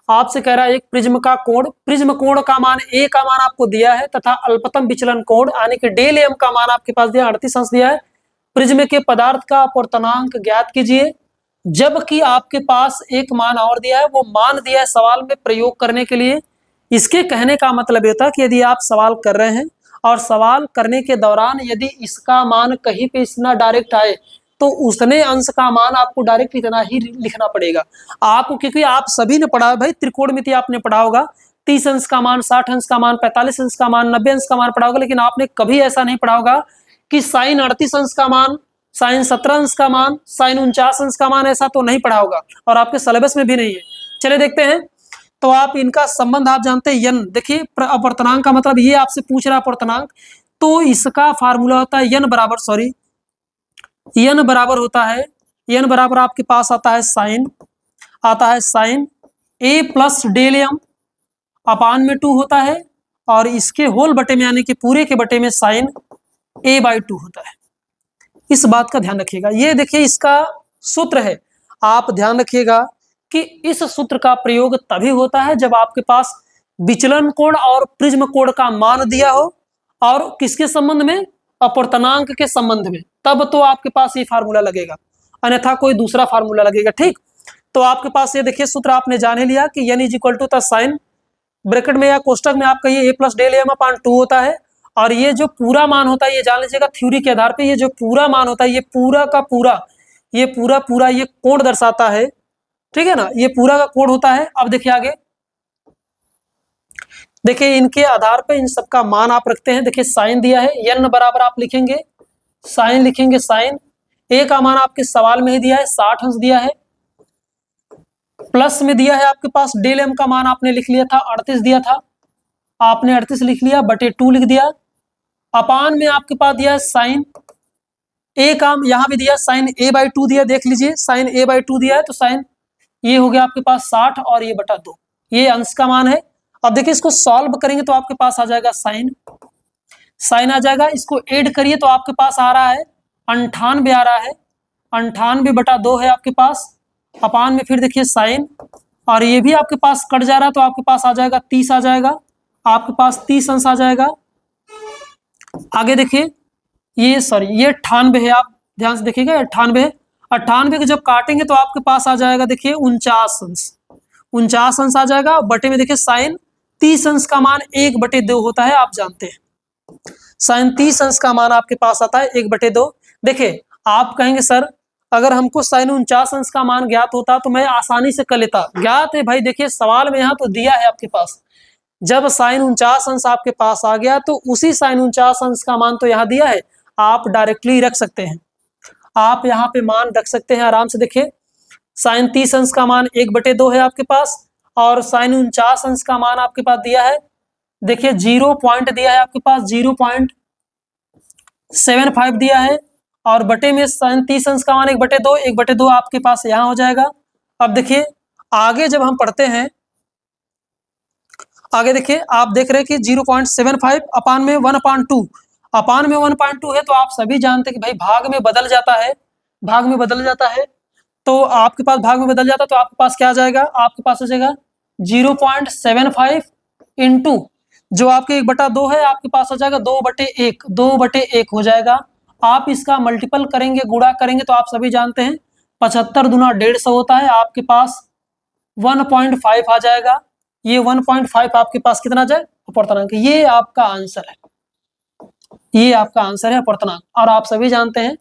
आपसे कह रहा है एक प्रिज्म का कोण, प्रिज्म कोण का मान ए का मान आपको दिया है तथा अल्पतम विचलन कोण यानी कि डेल एम का मान आपके पास दिया 38 अंश दिया है, प्रिज्म के पदार्थ का अपवर्तनांक ज्ञात कीजिए। जबकि आपके पास एक मान और दिया है, वो मान दिया है सवाल में प्रयोग करने के लिए। इसके कहने का मतलब ये था कि यदि आप सवाल कर रहे हैं और सवाल करने के दौरान यदि इसका मान कहीं पे इतना डायरेक्ट आए तो उसने अंश का मान आपको डायरेक्ट इतना ही लिखना पड़ेगा आपको, क्योंकि आप सभी ने पढ़ा भाई, त्रिकोणमिति आपने पढ़ा होगा, 30 अंश का मान, 60 अंश का मान, 45 अंश का मान, 90 अंश का मान पढ़ा होगा, लेकिन आपने कभी ऐसा नहीं पढ़ा होगा कि साइन 38 अंश का मान, साइन 17 अंश का मान, साइन 49 अंश का मान, ऐसा तो नहीं पढ़ा होगा और आपके सिलेबस में भी नहीं है। चलिए देखते हैं, तो आप इनका संबंध आप जानते हैं यन, देखिए अपवर्तनांक का मतलब ये आपसे पूछ रहा है अपवर्तनांक, तो इसका फार्मूला होता है यन बराबर होता है, यन बराबर आपके पास आता है साइन ए प्लस डेल एम अपान में 2 होता है और इसके होल बटे में यानी कि पूरे के बटे में साइन ए बाई 2 होता है। इस बात का ध्यान रखिएगा, ये देखिए इसका सूत्र है, आप ध्यान रखिएगा कि इस सूत्र का प्रयोग तभी होता है जब आपके पास विचलन कोण और प्रिज्म कोण का मान दिया हो और किसके संबंध में, अपवर्तनांक के संबंध में, तब तो आपके पास ये फार्मूला लगेगा, अन्यथा कोई दूसरा फार्मूला लगेगा। ठीक, तो आपके पास ये देखिए सूत्र आपने जान ही लिया कि n equal to sine bracket में या कोष्टक में आपका ये a plus del M upon 2 होता है और ये जो पूरा मान होता है, ये जान लीजिएगा थ्योरी के आधार पे, ये जो पूरा मान होता है ये पूरा का पूरा, ये पूरा ये कोण दर्शाता है, ठीक है ना, ये पूरा का कोण होता है। अब देखिए आगे, देखिए इनके आधार पे इन सबका मान आप रखते हैं। देखिए साइन दिया है, n बराबर आप लिखेंगे साइन, लिखेंगे साइन, ए का मान आपके सवाल में ही दिया है 60 अंश दिया है, प्लस में दिया है आपके पास डेल एम का मान आपने लिख लिया था 38 दिया था, आपने 38 लिख लिया बटे 2 लिख दिया, अपान में आपके पास दिया है साइन ए का यहाँ भी दिया साइन a/2 दिया, देख लीजिए साइन a/2 दिया है, तो साइन ये हो गया आपके पास 60 और ये बटा 2, ये अंश का मान है। अब देखिए इसको सॉल्व करेंगे तो आपके पास आ जाएगा साइन, साइन आ जाएगा, इसको ऐड करिए तो आपके पास आ रहा है 98 आ रहा है, 98/2 है आपके पास, अपान में फिर देखिए साइन, और ये भी आपके पास कट जा रहा है तो आपके पास आ जाएगा 30 आ जाएगा, आपके पास 30 अंश आ जाएगा। आगे देखिए ये सॉरी ये 98 है, आप ध्यान से देखिएगा 98 है, 98 को जब काटेंगे तो आपके पास आ जाएगा देखिए 49 अंश, 49 अंश आ जाएगा। बटे में देखिए साइन 30 अंश का मान 1/2 होता है, आप जानते हैं साइन 30 अंश का मान आपके पास आता है 1/2। देखिए आप कहेंगे सर अगर हमको साइन 49 अंश का मान ज्ञात होता तो मैं आसानी से कर लेता, ज्ञात है भाई, देखिए सवाल में यहाँ तो दिया है आपके पास, जब साइन 49 अंश आपके पास आ गया तो उसी साइन 49 अंश का मान तो यहाँ दिया है, आप डायरेक्टली रख सकते हैं, आप यहाँ पे मान रख सकते हैं आराम से। देखिए साइन 30 अंश का मान 1/2 है आपके पास, और साइन 49 अंश का मान आपके पास दिया है, देखिए 0 पॉइंट दिया है आपके पास, 0.75 दिया है, और बटे में साइन 30 अंश का मान 1/2, 1/2 आपके पास यहाँ हो जाएगा। अब देखिए आगे जब हम पढ़ते हैं, आगे देखिए आप देख रहे हैं कि 0.75 अपान में 1/2, अपान में 1/2 है तो आप सभी जानते हैं कि भाई भाग में बदल जाता है, भाग में बदल जाता है, तो आपके पास भाग में बदल जाता है तो आपके पास क्या आ जाएगा, आपके पास हो जाएगा 0.75 इंटू जो आपके 1/2 है, आपके पास हो जाएगा 2/1, 2/1 हो जाएगा। आप इसका मल्टीपल करेंगे, गुणा करेंगे तो आप सभी जानते हैं 75 दूना 150 होता है, आपके पास 1.5 आ जाएगा, ये 1.5 आपके पास कितना आ जाए अपूर्णांक, ये आपका आंसर है, ये आपका आंसर है अपूर्णांक। और आप सभी जानते हैं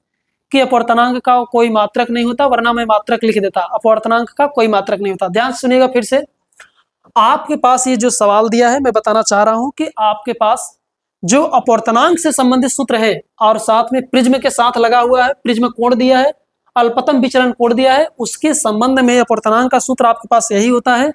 कि अपूर्णांक का कोई मात्रक नहीं होता, वरना मैं मात्रक लिख देता, अपूर्णांक का कोई मात्रक नहीं होता। ध्यान सुनिएगा फिर से, आपके पास ये जो सवाल दिया है मैं बताना चाह रहा हूं कि आपके पास जो अपूर्णांक से संबंधित सूत्र है और साथ में प्रिज्म के साथ लगा हुआ है, प्रिज्म कोण दिया है, अल्पतम विचलन कोण दिया है, उसके संबंध में अपूर्णांक का सूत्र आपके पास यही होता है,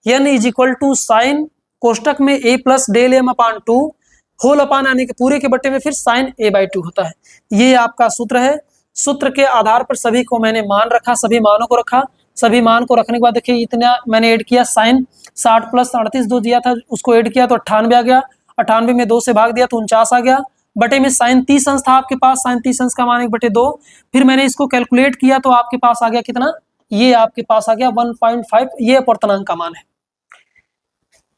n = साइन कोष्टक में a + del m/2 whole upon आने के पूरे के बट्टे में फिर साइन a/2 होता है, ये आपका सूत्र है। सूत्र के आधार पर सभी को मैंने मान रखा, सभी मानों को रखा, सभी मान को रखने के बाद देखिए इतना मैंने ऐड किया, साइन 60 + 38 2 दिया था उसको ऐड किया तो 98 आ गया, 98 में 2 से भाग दिया तो 49 आ गया, बटे में साइन 30 अंश था आपके पास, साइन 30 अंश का मान 1/2, फिर मैंने इसको कैलकुलेट किया तो आपके पास आ गया कितना, ये आपके पास आ गया 1.5, ये अपूर्णांक का मान है।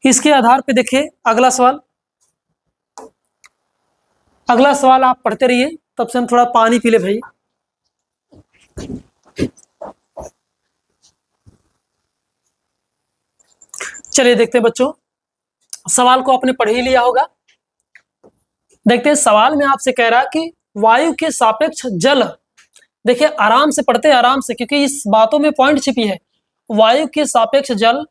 इसके आधार पे देखिए अगला सवाल, अगला सवाल आप पढ़ते रहिए, तब से हम थोड़ा पानी पी ले भाई। चलिए देखते हैं बच्चों, सवाल को आपने पढ़ ही लिया होगा। देखते हैं सवाल में आपसे कह रहा है कि वायु के सापेक्ष जल, देखिए आराम से पढ़ते हैं, आराम से, क्योंकि इस बातों में पॉइंट छिपी है। वायु के सापेक्ष जल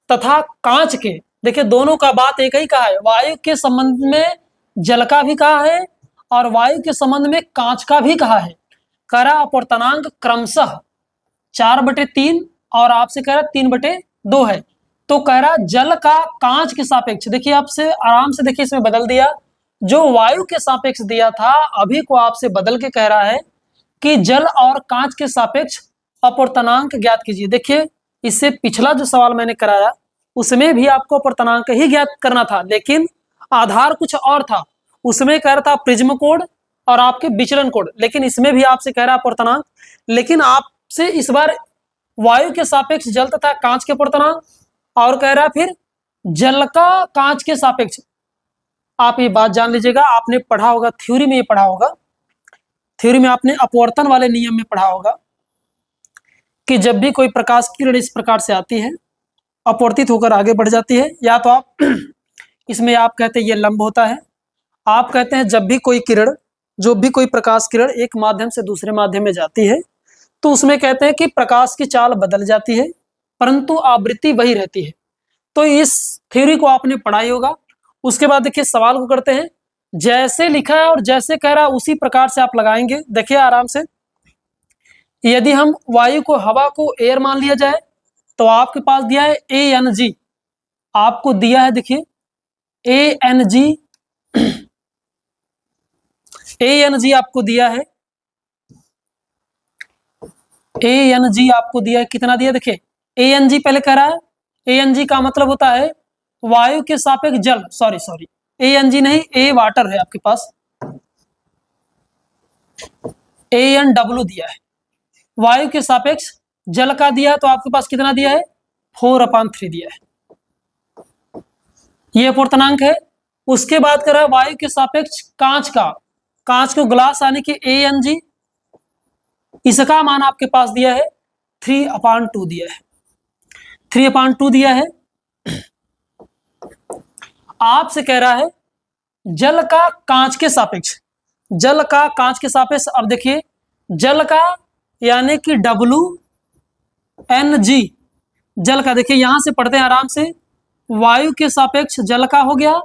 तथा कांच के, देखिए दोनों का बात एक ही कहा है, वायु के संबंध में जल का भी कहा है और वायु के संबंध में कांच का भी कहा है। कह रहा अपूर्णांक क्रमशः 4/3 और आपसे कह रहा 3/2 है, तो कह रहा जल का कांच के सापेक्ष, देखिए आपसे आराम से देखिए इसमें बदल दिया, जो वायु के सापेक्ष दिया था अभी को आपसे बदल के कह रहा है कि जल और कांच के सापेक्ष अपूर्णांक ज्ञात कीजिए। देखिए इससे पिछला जो सवाल मैंने कराया उसमें भी आपको अपूर्णांक ही ज्ञात करना था, लेकिन आधार कुछ और था, उसमें कह रहा था प्रिज्म कोण और आपके विचलन कोण, लेकिन इसमें भी आपसे कह रहा अपूर्णांक, लेकिन आपसे इस बार वायु के सापेक्ष जल तथा कांच के अपूर्णांक और कह रहा फिर जल का कांच के सापेक्ष। आप ये बात जान लीजिएगा, आपने पढ़ा होगा थ्योरी में, ये पढ़ा होगा थ्योरी में, आपने अपवर्तन वाले नियम में पढ़ा होगा कि जब भी कोई प्रकाश किरण इस प्रकार से आती है, अपवर्तित होकर आगे बढ़ जाती है, या तो आप इसमें आप कहते हैं ये लंब होता है, आप कहते हैं जब भी कोई किरण, जो भी कोई प्रकाश किरण एक माध्यम से दूसरे माध्यम में जाती है तो उसमें कहते हैं कि प्रकाश की चाल बदल जाती है परंतु आवृत्ति वही रहती है। तो इस थ्योरी को आपने पढ़ा ही होगा। उसके बाद देखिए सवाल को करते हैं, जैसे लिखा है और जैसे कह रहा है उसी प्रकार से आप लगाएंगे। देखिए आराम से, यदि हम वायु को, हवा को एयर मान लिया जाए तो आपके पास दिया है ANG, आपको दिया है देखिए ANG, ANG आपको दिया है, ANG आपको दिया है, कितना दिया देखिए, ANG पहले कह रहा है, ANG का मतलब होता है वायु के सापेक्ष जल, सॉरी ANG नहीं, A वाटर है आपके पास, ANW दिया है, वायु के सापेक्ष जल का दिया है, तो आपके पास कितना दिया है 4/3 दिया है, ये अपूर्णांक है। उसके बाद कर रहा है वायु के सापेक्ष कांच का, कांच को ग्लास आने के ANG, इसका मान आपके पास दिया है 3/2 दिया है, 3/2 दिया है। आपसे कह रहा है जल का कांच के सापेक्ष, जल का कांच के सापेक्ष, अब देखिए जल का यानी कि WNG, जल का देखिए यहां से पढ़ते हैं आराम से, वायु के सापेक्ष जल का हो गया,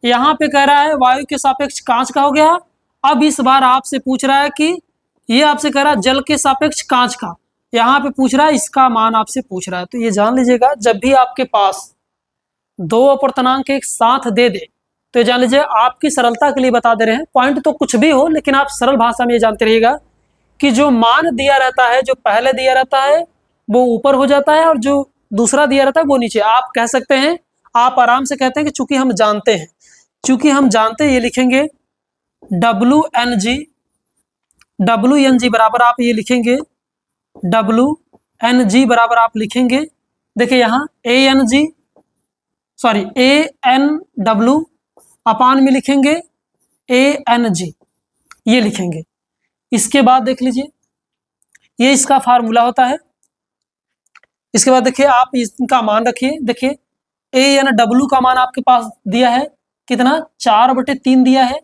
यहां पे कह रहा है वायु के सापेक्ष कांच का हो गया। अब इस बार आपसे पूछ रहा है कि ये आपसे कह रहा है जल के सापेक्ष कांच का, यहाँ पे पूछ रहा है इसका मान आपसे पूछ रहा है। तो ये जान लीजिएगा जब भी आपके पास दो अपूर्णांक एक साथ दे दे तो ये जान लीजिए, आपकी सरलता के लिए बता दे रहे हैं, पॉइंट तो कुछ भी हो लेकिन आप सरल भाषा में ये जानते रहिएगा कि जो मान दिया रहता है, जो पहले दिया रहता है वो ऊपर हो जाता है और जो दूसरा दिया रहता है वो नीचे। आप कह सकते हैं, आप आराम से कहते हैं कि चूंकि हम जानते हैं, चूंकि हम जानते हैं, ये लिखेंगे WNG बराबर आप ये लिखेंगे WNG बराबर आप लिखेंगे, देखिए यहाँ ANW अपान में लिखेंगे ANG, ये लिखेंगे। इसके बाद देख लीजिए ये इसका फार्मूला होता है। इसके बाद देखिए आप इसका मान रखिए, देखिए ANW का मान आपके पास दिया है कितना 4/3 दिया है।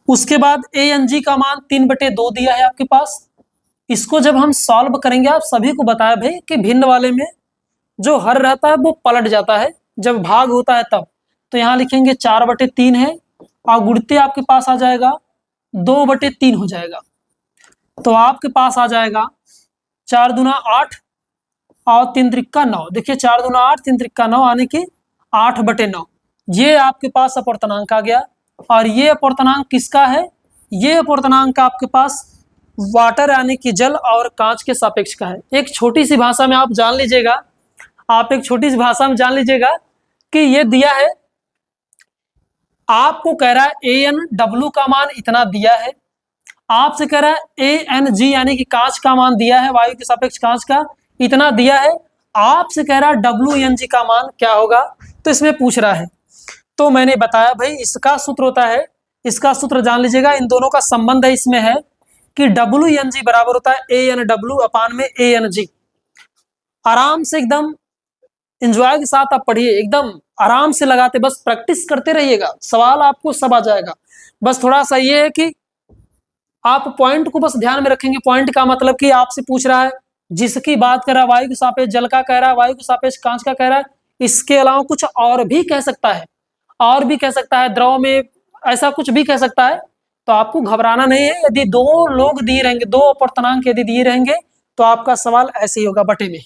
उसके बाद ANG का मान 3/2 दिया है आपके पास। इसको जब हम सॉल्व करेंगे, आप सभी को बताया भाई कि भिन्न वाले में जो हर रहता है वो पलट जाता है जब भाग होता है तब। तो यहाँ लिखेंगे 4/3 है और गुणित आपके पास आ जाएगा 2/3 हो जाएगा। तो आपके पास आ जाएगा 4 दूना 8 और 3 त्रिक्का 9। देखिए 4 दूना 8 3 त्रिक्का 9 आने की 8/9, ये आपके पास अपूर्णांक आ गया। और ये अपूर्णांक किसका है? ये अपूर्णांक आपके पास वाटर यानी कि जल और कांच के सापेक्ष का है। एक छोटी सी भाषा में आप जान लीजिएगा, आप एक छोटी सी भाषा में जान लीजिएगा कि ये दिया है, आपको कह रहा है ANW का मान इतना दिया है, आपसे कह रहा है ANG यानी कि कांच का मान दिया है, वायु के सापेक्ष कांच का इतना दिया है, आपसे कह रहा है WNG का मान क्या होगा, तो इसमें पूछ रहा है। तो मैंने बताया भाई इसका सूत्र होता है, इसका सूत्र जान लीजिएगा, इन दोनों का संबंध है इसमें है कि WNG बराबर होता है ANW अपान में ANG। आराम से एकदम एंजॉय के साथ आप पढ़िए, एकदम आराम से लगाते, बस प्रैक्टिस करते रहिएगा, सवाल आपको सब आ जाएगा। बस थोड़ा सा ये है कि आप पॉइंट को बस ध्यान में रखेंगे। पॉइंट का मतलब कि आपसे पूछ रहा है, जिसकी बात कर रहा है वायु के सापेक्ष जल का कह रहा है, वायु के सापेक्ष कांच का कह रहा है, इसके अलावा कुछ और भी कह सकता है, और भी कह सकता है, द्रव में ऐसा कुछ भी कह सकता है। तो आपको घबराना नहीं है। यदि दो लोग दिए रहेंगे, दो अपूर्णांक यदि दिए रहेंगे तो आपका सवाल ऐसे ही होगा, बटे में,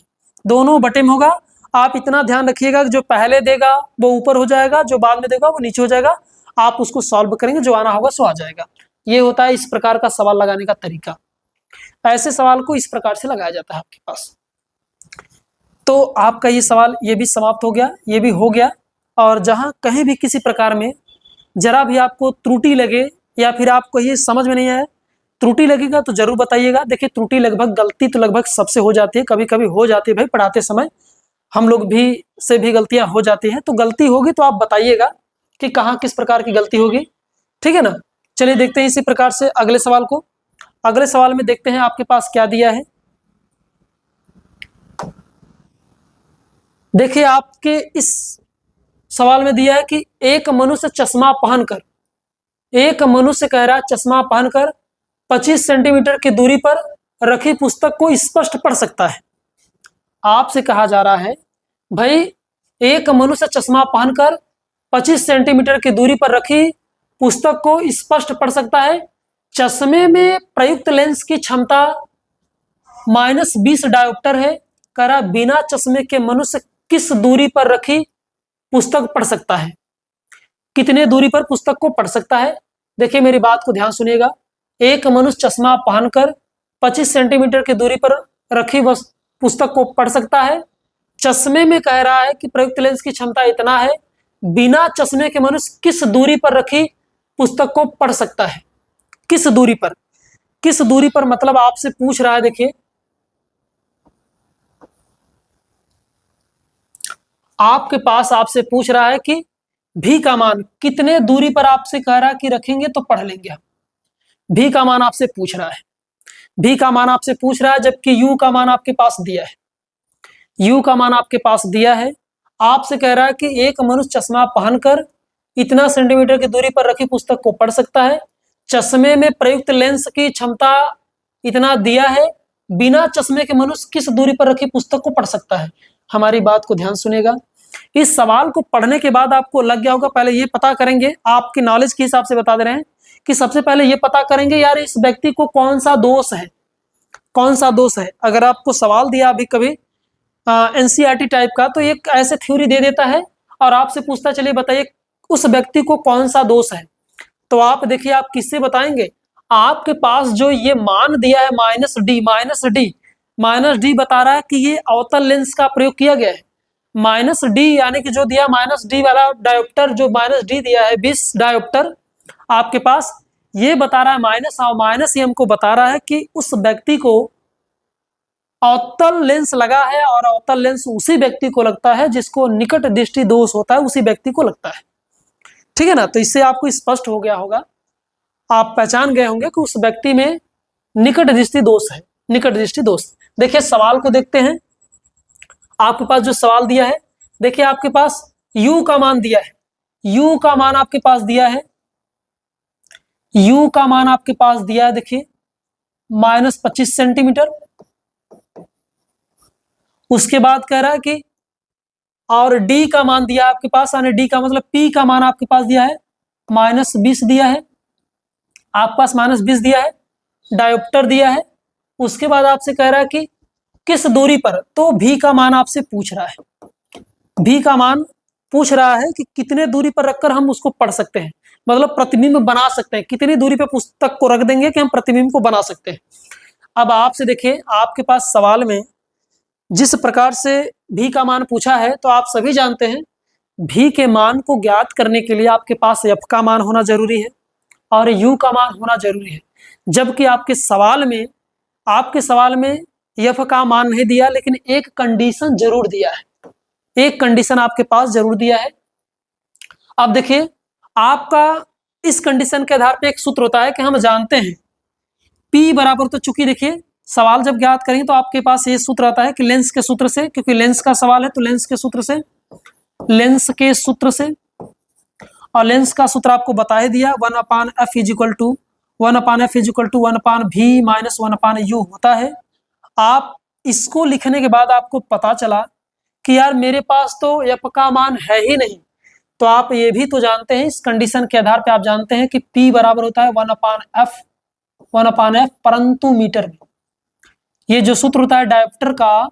दोनों बटे में होगा। आप इतना ध्यान रखिएगा कि जो पहले देगा वो ऊपर हो जाएगा, जो बाद में देगा वो नीचे हो जाएगा। आप उसको सॉल्व करेंगे, जो आना होगा सो आ जाएगा। ये होता है इस प्रकार का सवाल लगाने का तरीका। ऐसे सवाल को इस प्रकार से लगाया जाता है आपके पास। तो आपका ये सवाल ये भी समाप्त हो गया, ये भी हो गया। और जहां कहीं भी किसी प्रकार में जरा भी आपको त्रुटि लगे या फिर आपको ये समझ में नहीं आए, त्रुटि लगेगा तो जरूर बताइएगा। देखिए त्रुटि लगभग, गलती तो लगभग सबसे हो जाती है, कभी कभी हो जाती है भाई, पढ़ाते समय हम लोग भी से भी गलतियां हो जाती हैं। तो गलती होगी तो आप बताइएगा कि कहाँ किस प्रकार की गलती होगी, ठीक है ना। चलिए देखते हैं इसी प्रकार से अगले सवाल को। अगले सवाल में देखते हैं आपके पास क्या दिया है। देखिए आपके इस सवाल में दिया है कि एक मनुष्य चश्मा पहनकर, एक मनुष्य कह रहा है चश्मा पहनकर 25 सेंटीमीटर की दूरी पर रखी पुस्तक को स्पष्ट पढ़ सकता है। आपसे कहा जा रहा है भाई एक मनुष्य चश्मा पहनकर 25 सेंटीमीटर की दूरी पर रखी पुस्तक को स्पष्ट पढ़ सकता है। चश्मे में प्रयुक्त लेंस की क्षमता -20 डायोप्टर है। कह रहा बिना चश्मे के मनुष्य किस दूरी पर रखी पुस्तक पढ़ सकता है, कितने दूरी पर पुस्तक को पढ़ सकता है। देखिए मेरी बात को ध्यान सुनिएगा, एक मनुष्य चश्मा पहनकर 25 सेंटीमीटर की दूरी पर रखी पुस्तक को पढ़ सकता है। चश्मे में कह रहा है कि प्रयुक्त लेंस की क्षमता इतना है, बिना चश्मे के मनुष्य किस दूरी पर रखी पुस्तक को पढ़ सकता है। किस दूरी पर, किस दूरी पर मतलब आपसे पूछ रहा है, देखिए आपके पास आपसे पूछ रहा है कि भी का मान कितने दूरी पर आपसे कह रहा है कि रखेंगे तो पढ़ लेंगे हम। भी का मान आपसे पूछ रहा है, भी का मान आपसे पूछ रहा है, जबकि यू का मान आपके पास दिया है। यू का मान आपके पास दिया है, आपसे कह रहा है कि एक मनुष्य चश्मा पहनकर इतना सेंटीमीटर की दूरी पर रखी पुस्तक को पढ़ सकता है। चश्मे में प्रयुक्त लेंस की क्षमता इतना दिया है, बिना चश्मे के मनुष्य किस दूरी पर रखी पुस्तक को पढ़ सकता है। हमारी बात को ध्यान सुनेगा। इस सवाल को पढ़ने के बाद आपको लग गया होगा, पहले ये पता करेंगे, आपके नॉलेज के हिसाब से बता दे रहे हैं कि सबसे पहले ये पता करेंगे यार इस व्यक्ति को कौन सा दोष है, कौन सा दोष है। अगर आपको सवाल दिया अभी कभी एनसीईआरटी टाइप का, तो एक ऐसे थ्योरी दे देता है और आपसे पूछता चलिए बताइए उस व्यक्ति को कौन सा दोष है, तो आप देखिए आप किससे बताएंगे। आपके पास जो ये मान दिया है माइनस डी बता रहा है कि ये अवतल लेंस का प्रयोग किया गया है। माइनस डी यानी कि जो दिया माइनस डी वाला डायोप्टर, जो माइनस डी दिया है 20 डायोप्टर आपके पास, ये बता रहा है माइनस, और माइनस ये हमको बता रहा है कि उस व्यक्ति को अवतल लेंस लगा है, और अवतल लेंस उसी व्यक्ति को लगता है जिसको निकट दृष्टि दोष होता है, उसी व्यक्ति को लगता है। ठीक है ना, तो इससे आपको स्पष्ट हो गया होगा, आप पहचान गए होंगे कि उस व्यक्ति में निकट दृष्टि दोष है, निकट दृष्टि दोष। देखिए सवाल को देखते हैं, आपके पास जो सवाल दिया है, देखिए आपके पास u का मान दिया है, u का मान आपके पास दिया है, u का मान आपके पास दिया है, देखिए -25 सेंटीमीटर। उसके बाद कह रहा है कि और d का मान दिया है आपके पास, यानी d का मतलब p का मान आपके पास दिया है -20 दिया है, आपके पास -20 दिया है, डायोप्टर दिया है। उसके बाद आपसे कह रहा है कि किस दूरी पर, तो भी का मान आपसे पूछ रहा है, भी का मान पूछ रहा है कि कितने दूरी पर रखकर हम उसको पढ़ सकते हैं, मतलब प्रतिबिंब बना सकते हैं, कितनी दूरी पर पुस्तक को रख देंगे कि हम प्रतिबिंब को बना सकते हैं। अब आपसे देखिए आपके पास सवाल में जिस प्रकार से भी का मान पूछा है, तो आप सभी जानते हैं भी के मान को ज्ञात करने के लिए आपके पास f का मान होना जरूरी है और u का मान होना जरूरी है। जबकि आपके सवाल में f का मान नहीं दिया, लेकिन एक कंडीशन जरूर दिया है, एक कंडीशन आपके पास जरूर दिया है। अब देखिए आपका इस कंडीशन के आधार पर एक सूत्र होता है कि हम जानते हैं P बराबर, तो चूंकि देखिए सवाल जब ज्ञात करेंगे तो आपके पास ये सूत्र आता है कि लेंस के सूत्र से, क्योंकि लेंस का सवाल है तो लेंस के सूत्र से, और लेंस का सूत्र आपको बता ही दिया 1/f is equal to 1/v minus 1/u होता है। आप इसको लिखने के बाद आपको पता चला कि यार मेरे पास तो f का मान है ही नहीं, तो आप ये भी तो जानते हैं, इस कंडीशन के आधार पे आप जानते हैं कि P बराबर होता है 1/f परंतु मीटर में। ये जो सूत्र होता है डायोप्टर का,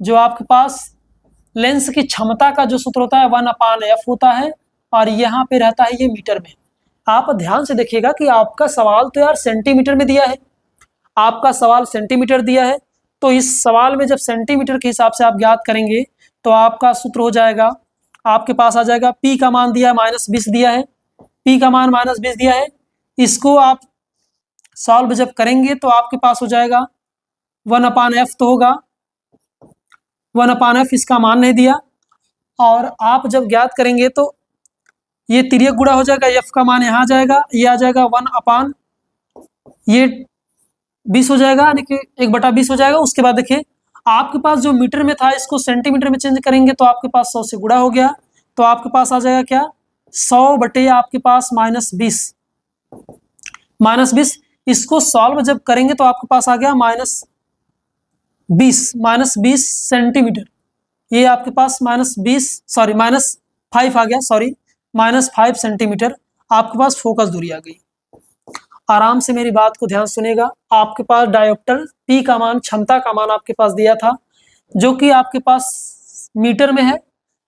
जो आपके पास लेंस की क्षमता का जो सूत्र होता है 1/f होता है, और यहाँ पे रहता है ये मीटर में। आप ध्यान से देखिएगा कि आपका सवाल तो यार सेंटीमीटर में दिया है, आपका सवाल सेंटीमीटर दिया है, तो इस सवाल में जब सेंटीमीटर के हिसाब से आप ज्ञात करेंगे तो आपका सूत्र हो जाएगा, आपके पास आ जाएगा P का मान दिया है -20 दिया है, P का मान -20 दिया है, इसको आप सॉल्व जब करेंगे तो आपके पास हो जाएगा 1/f, तो होगा 1/f, इसका मान नहीं दिया, और आप जब ज्ञात करेंगे तो ये तिर्यक गुणा हो जाएगा, f का मान यहाँ आ जाएगा, ये आ जाएगा 1/, ये 20 हो जाएगा, यानी कि 1/20 हो जाएगा। उसके बाद देखिए आपके पास जो मीटर में था इसको सेंटीमीटर में चेंज करेंगे तो आपके पास 100 से गुणा हो गया, तो आपके पास आ जाएगा क्या 100 बटे आपके पास -20, इसको सॉल्व जब करेंगे तो आपके पास आ गया -20 सेंटीमीटर, ये आपके पास -5 आ गया, -5 सेंटीमीटर आपके पास फोकस दूरी आ गई। आराम से मेरी बात को ध्यान सुनेगा। आपके पास डायोप्टर P का मान, क्षमता का मान आपके पास दिया था, जो कि आपके पास मीटर में है,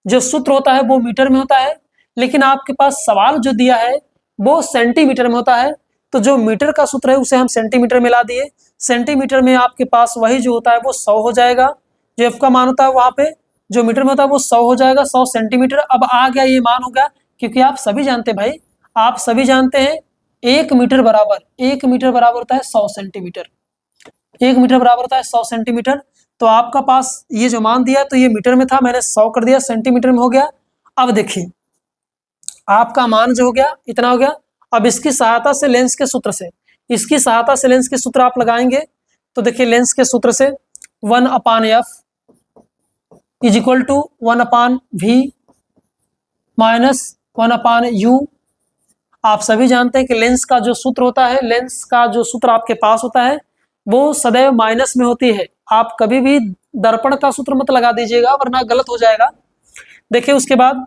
जो सूत्र होता है वो मीटर में होता है, लेकिन आपके पास सवाल जो दिया है वो सेंटीमीटर में होता है। तो जो मीटर का सूत्र है उसे हम सेंटीमीटर में ला दिए। सेंटीमीटर में आपके पास वही जो होता है वो 100 हो जाएगा, जो एफ का मान होता है वहाँ पे जो मीटर में होता है वो 100 हो जाएगा, 100 सेंटीमीटर। अब आ गया ये मान होगा, क्योंकि आप सभी जानते हैं भाई, आप सभी जानते हैं 1 मीटर बराबर होता है 100 सेंटीमीटर। 1 मीटर बराबर होता है 100 सेंटीमीटर। तो आपका पास ये जो मान दिया तो ये मीटर में था, मैंने 100 कर दिया, सेंटीमीटर में हो गया। अब देखिए आपका मान जो हो गया इतना हो गया। अब इसकी सहायता से लेंस के सूत्र से, इसकी सहायता से लेंस के सूत्र आप लगाएंगे तो देखिए लेंस के सूत्र से 1/f is equal to 1/v minus 1/u। आप सभी जानते हैं कि लेंस का जो सूत्र होता है, लेंस का जो सूत्र आपके पास होता है वो सदैव माइनस में होती है। आप कभी भी दर्पण का सूत्र मत लगा दीजिएगा वरना गलत हो जाएगा। देखिए उसके बाद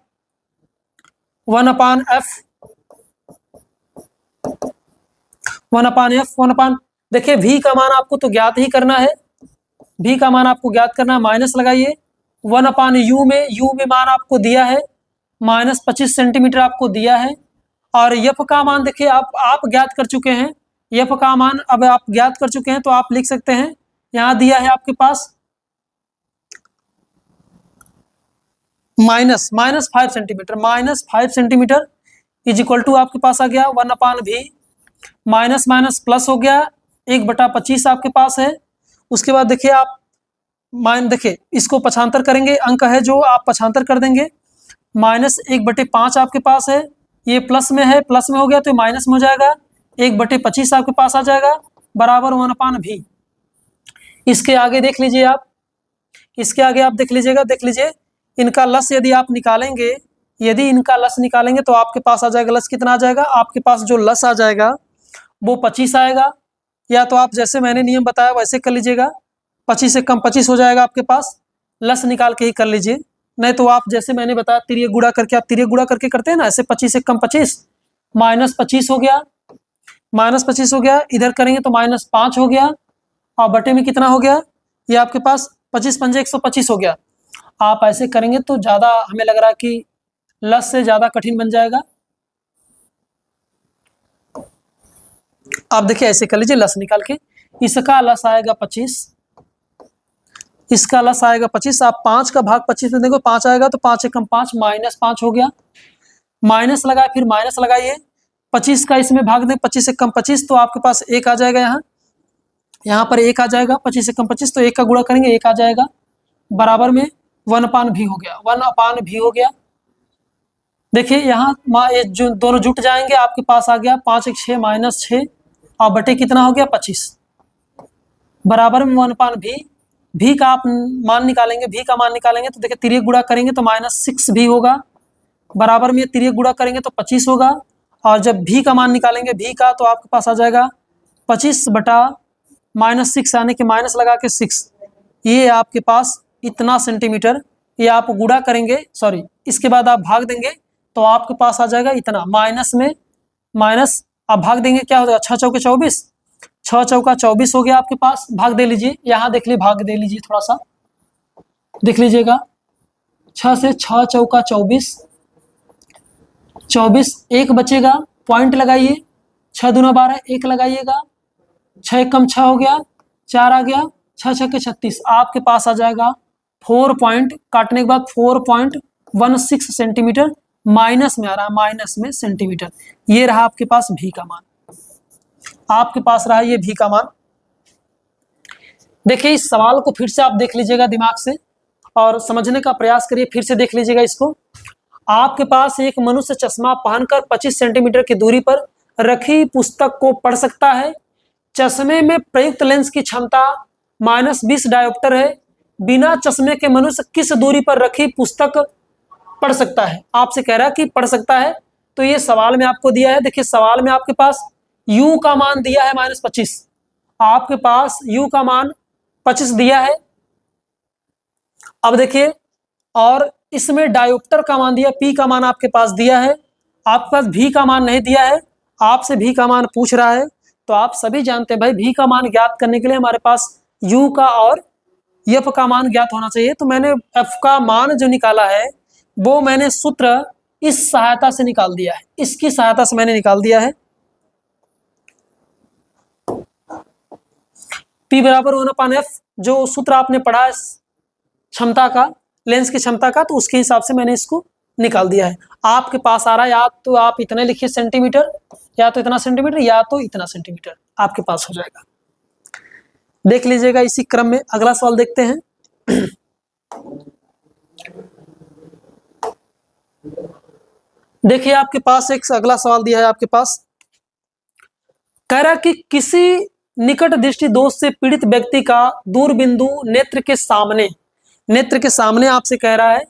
1/f देखिए v का मान आपको तो ज्ञात ही करना है, v का मान आपको ज्ञात करना है, माइनस लगाइए 1/u में, u में मान आपको दिया है -25 सेंटीमीटर आपको दिया है। और f का मान देखिए आप ज्ञात कर चुके हैं, f का मान अब आप ज्ञात कर चुके हैं तो आप लिख सकते हैं, यहाँ दिया है आपके पास -5 सेंटीमीटर इज इक्वल टू आपके पास आ गया 1/v, माइनस माइनस प्लस हो गया 1/25 आपके पास है। उसके बाद देखिए आप देखिए इसको पक्षांतर करेंगे, अंक है जो आप पक्षांतर कर देंगे, -1/5 आपके पास है, ये प्लस में है, प्लस में हो गया तो माइनस में हो जाएगा, 1/25 आपके पास आ जाएगा बराबर 1/v। इसके आगे देख लीजिए आप, इसके आगे आप देख लीजिएगा, देख लीजिए इनका लस यदि आप निकालेंगे, यदि इनका लस निकालेंगे तो आपके पास आ जाएगा लस कितना आ जाएगा, आपके पास जो लस आ जाएगा वो 25 आएगा। या तो आप जैसे मैंने नियम बताया वैसे कर लीजिएगा, 25 से कम 25 हो जाएगा आपके पास, लस निकाल के ही कर लीजिए। नहीं तो आप जैसे मैंने बताया तिर्यक गुणा करके, आप तिर्यक गुणा करके करते हैं ना, ऐसे 25 से कम 25 -25 हो गया, -25 हो गया, इधर करेंगे तो -5 हो गया, और बटे में कितना हो गया, ये आपके पास 25 पंजे 125 हो गया। आप ऐसे करेंगे तो ज़्यादा हमें लग रहा है कि लस से ज़्यादा कठिन बन जाएगा। आप देखिए ऐसे कर लीजिए लस निकाल के, इसका लस आएगा 25, इसका लस आएगा 25, आप 5 का भाग 25 में देखो 5 आएगा तो 5 से कम 5 -5 हो गया, माइनस लगाए फिर माइनस लगाइए, 25 का इसमें भाग दें 25 से कम 25 तो आपके पास 1 आ जाएगा, यहाँ पर 1 आ जाएगा, 25 से कम 25 तो 1 का गुणा करेंगे 1 आ जाएगा, बराबर में 1/v हो गया, 1/v हो गया। देखिए यहाँ ये जो दोनों जुट जाएंगे, आपके पास आ गया 5 1 6 -6 और बटे कितना हो गया 25, बराबर में 1/v। v का आप मान निकालेंगे, v का मान निकालेंगे तो देखिए तिर्यक गुणा करेंगे तो -6v होगा, बराबर में तिर्यक गुणा करेंगे तो 25 होगा। और जब v का मान निकालेंगे v का तो आपके पास आ जाएगा 25 बटा -6 यानी कि माइनस लगा के 6, ये आपके पास इतना सेंटीमीटर, ये आप गुणा करेंगे, सॉरी इसके बाद आप भाग देंगे तो आपके पास आ जाएगा इतना, माइनस में माइनस आप भाग देंगे क्या हो जाएगा, 6 चौके 24, 6 चौका 24 हो गया आपके पास, भाग दे लीजिए, यहाँ देख लीजिए भाग दे लीजिए, थोड़ा सा देख लीजिएगा, 6 से 6 चौका 24, 24 एक बचेगा, पॉइंट लगाइए, 6 दूना 12 एक लगाइएगा, 6 कम 6 हो गया, 4 आ गया, 6 6 के 36, आपके पास आ जाएगा 4 पॉइंट, काटने के बाद 4.16 सेंटीमीटर, माइनस में आ रहा है, माइनस में सेंटीमीटर। ये रहा आपके पास भी का मान, आपके पास रहा ये भी का मान। देखिए इस सवाल को फिर से आप देख लीजिएगा दिमाग से और समझने का प्रयास करिए, फिर से देख लीजिएगा इसको। आपके पास एक मनुष्य चश्मा पहनकर 25 सेंटीमीटर की दूरी पर रखी पुस्तक को पढ़ सकता है। चश्मे में प्रयुक्त लेंस की क्षमता -20 डायोप्टर है। बिना चश्मे के मनुष्य किस दूरी पर रखी पुस्तक पढ़ सकता है? आपसे कह रहा है कि पढ़ सकता है, तो ये सवाल में आपको दिया है। देखिए सवाल में आपके पास u का मान दिया है -25, आपके पास u का मान 25 दिया है। अब देखिए और इसमें डायोप्टर का मान दिया, p का मान आपके पास दिया है, आपके पास v का मान नहीं दिया है, आपसे v का मान पूछ रहा है। तो आप सभी जानते हैं भाई v का मान ज्ञात करने के लिए हमारे पास u का और f का मान ज्ञात होना चाहिए। तो मैंने f का मान जो निकाला है वो मैंने सूत्र इस सहायता से निकाल दिया है, इसकी सहायता से मैंने निकाल दिया है। P बराबर 1/f, जो सूत्र आपने पढ़ा है क्षमता का, लेंस की क्षमता का, तो उसके हिसाब से मैंने इसको निकाल दिया है। आपके पास आ रहा है, या तो आप इतने लिखिए सेंटीमीटर, या तो इतना सेंटीमीटर, या तो इतना सेंटीमीटर, आपके पास हो जाएगा। देख लीजिएगा इसी क्रम में अगला सवाल देखते हैं। देखिए आपके पास एक अगला सवाल दिया है, आपके पास कह रहा कि किसी निकट दृष्टि दोष से पीड़ित व्यक्ति का दूरबिंदु नेत्र के सामने आपसे कह रहा है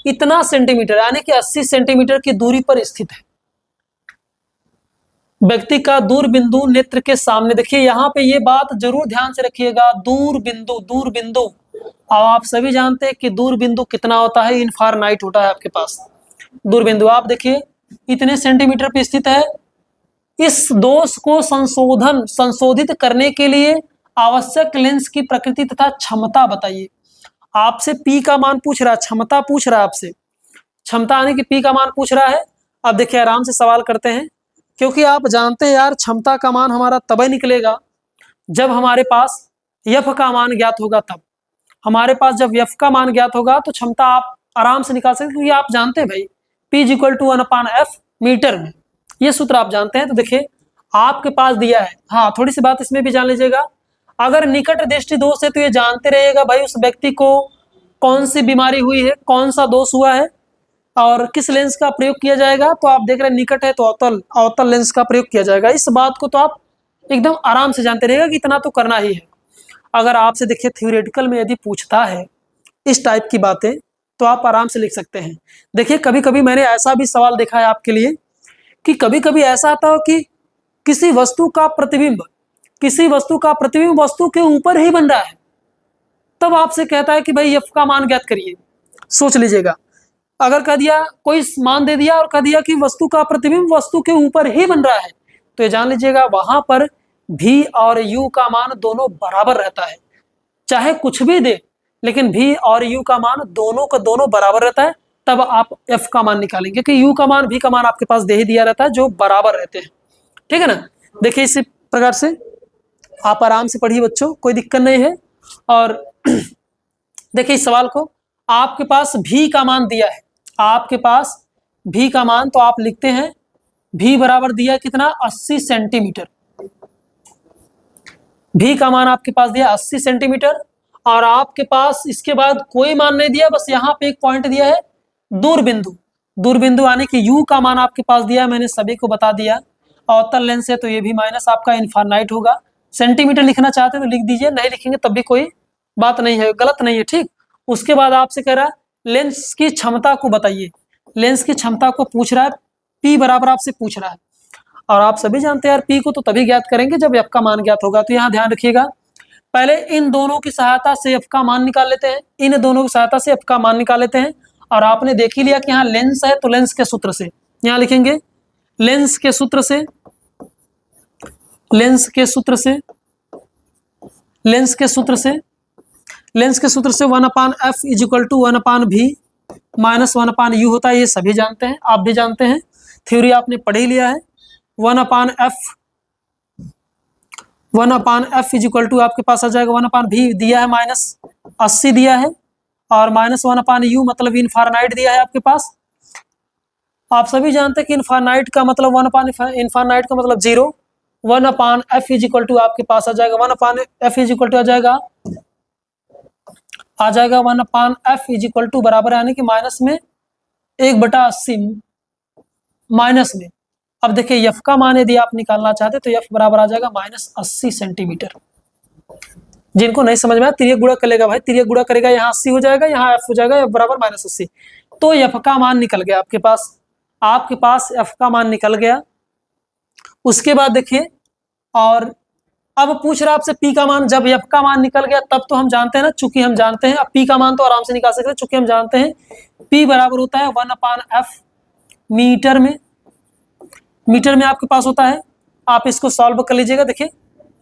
इतना सेंटीमीटर, यानी कि 80 सेंटीमीटर की दूरी पर स्थित है। व्यक्ति का दूरबिंदु नेत्र के सामने, देखिए यहाँ पे ये बात जरूर ध्यान से रखिएगा, दूरबिंदु। अब आप सभी जानते हैं कि दूरबिंदु कितना होता है, इनफारनाइट होता है आपके पास दूरबिंदु। आप देखिए इतने सेंटीमीटर पे स्थित है। इस दोष को संशोधित करने के लिए आवश्यक लेंस की प्रकृति तथा क्षमता बताइए। आपसे P का मान पूछ रहा है, क्षमता पूछ रहा है आपसे, क्षमता यानी कि P का मान पूछ रहा है। अब देखिए आराम से सवाल करते हैं, क्योंकि आप जानते हैं यार क्षमता का मान हमारा तभी निकलेगा जब हमारे पास F का मान ज्ञात होगा। तब हमारे पास जब F का मान ज्ञात होगा तो क्षमता आप आराम से निकाल सकते, क्योंकि आप जानते हैं भाई P = 1/f मीटर में, ये सूत्र आप जानते हैं। तो देखिए आपके पास दिया है, हाँ थोड़ी सी बात इसमें भी जान लीजिएगा, अगर निकट दृष्टि दोष है तो ये जानते रहिएगा भाई उस व्यक्ति को कौन सी बीमारी हुई है, कौन सा दोष हुआ है और किस लेंस का प्रयोग किया जाएगा। तो आप देख रहे हैं निकट है तो अवतल लेंस का प्रयोग किया जाएगा। इस बात को तो आप एकदम आराम से जानते रहिएगा कि इतना तो करना ही है। अगर आपसे देखिए थ्योरेटिकल में यदि पूछता है इस टाइप की बातें तो आप आराम से लिख सकते हैं। देखिए कभी कभी मैंने ऐसा भी सवाल देखा है आपके लिए कि कभी कभी ऐसा आता हो कि किसी वस्तु का प्रतिबिंब वस्तु के ऊपर ही बन रहा है, तब आपसे कहता है कि भाई F का मान ज्ञात करिए। सोच लीजिएगा, अगर कह दिया कोई मान दे दिया और कह दिया कि वस्तु का प्रतिबिंब वस्तु के ऊपर ही बन रहा है, तो ये जान लीजिएगा वहां पर V और U का मान दोनों बराबर रहता है। चाहे कुछ भी दे लेकिन V और U का मान दोनों का दोनों बराबर रहता है, तब आप F का मान निकालेंगे कि U का मान V का मान आपके पास दे ही दिया रहता है, जो बराबर रहते हैं। ठीक है ना। देखिए इसी प्रकार से आप आराम से पढ़िए बच्चों, कोई दिक्कत नहीं है। और देखिए इस सवाल को आपके पास V का मान दिया है, आपके पास V का मान, तो आप लिखते हैं V बराबर दिया कितना 80 सेंटीमीटर। V का मान आपके पास दिया 80 सेंटीमीटर और आपके पास इसके बाद कोई मान नहीं दिया, बस यहाँ पे एक पॉइंट दिया है दूरबिंदु यानी कि U का मान आपके पास दिया है, मैंने सभी को बता दिया। अवतल लेंस है तो ये भी माइनस आपका इनफाइनाइट होगा। सेंटीमीटर लिखना चाहते तो लिख दीजिए, नहीं लिखेंगे तब भी कोई बात नहीं है, गलत नहीं है। ठीक, उसके बाद आपसे कह रहा है लेंस की क्षमता को बताइए। लेंस की क्षमता को पूछ रहा है, P बराबर आपसे पूछ रहा है। और आप सभी जानते हैं यार P को तो तभी ज्ञात करेंगे जब F का मान ज्ञात होगा। तो यहाँ ध्यान रखिएगा, पहले इन दोनों की सहायता से F का मान निकाल लेते हैं, इन दोनों की सहायता से F का मान निकाल लेते हैं। और आपने देख ही लिया कि यहाँ लेंस है तो लेंस के सूत्र से यहाँ लिखेंगे, लेंस के सूत्र से 1/f = 1/v - 1/u होता है। ये सभी जानते हैं, आप भी जानते हैं, थ्योरी आपने पढ़ ही लिया है। 1/f = आपके पास आ जाएगा 1/v दिया है -80 दिया है और -1/u मतलब इनफाइनाइट दिया है आपके पास। आप सभी जानते हैं कि इनफाइनाइट का मतलब 1/इनफाइनाइट का मतलब 0। 1/f = आपके पास आ जाएगा 1/f = आ जाएगा 1/f = बराबर यानी कि माइनस में 1/80 माइनस में। अब देखिए F का मान यदि आप निकालना चाहते तो F बराबर आ जाएगा -80 सेंटीमीटर। जिनको नहीं समझ में आया तिर्यक गुणा कर लेगा भाई, तिर्यक गुणा करेगा, यहाँ 80 हो जाएगा, यहाँ F हो जाएगा, F बराबर -80। तो F का मान निकल गया आपके पास F का मान निकल गया। उसके बाद देखिए, और अब पूछ रहा आपसे P का मान। जब F का मान निकल गया तब तो हम जानते हैं ना, चूंकि हम जानते हैं, अब P का मान तो आराम से निकाल सकते हैं, चूंकि हम जानते हैं P बराबर होता है 1/f मीटर में आपके पास होता है। आप इसको सॉल्व कर लीजिएगा। देखिए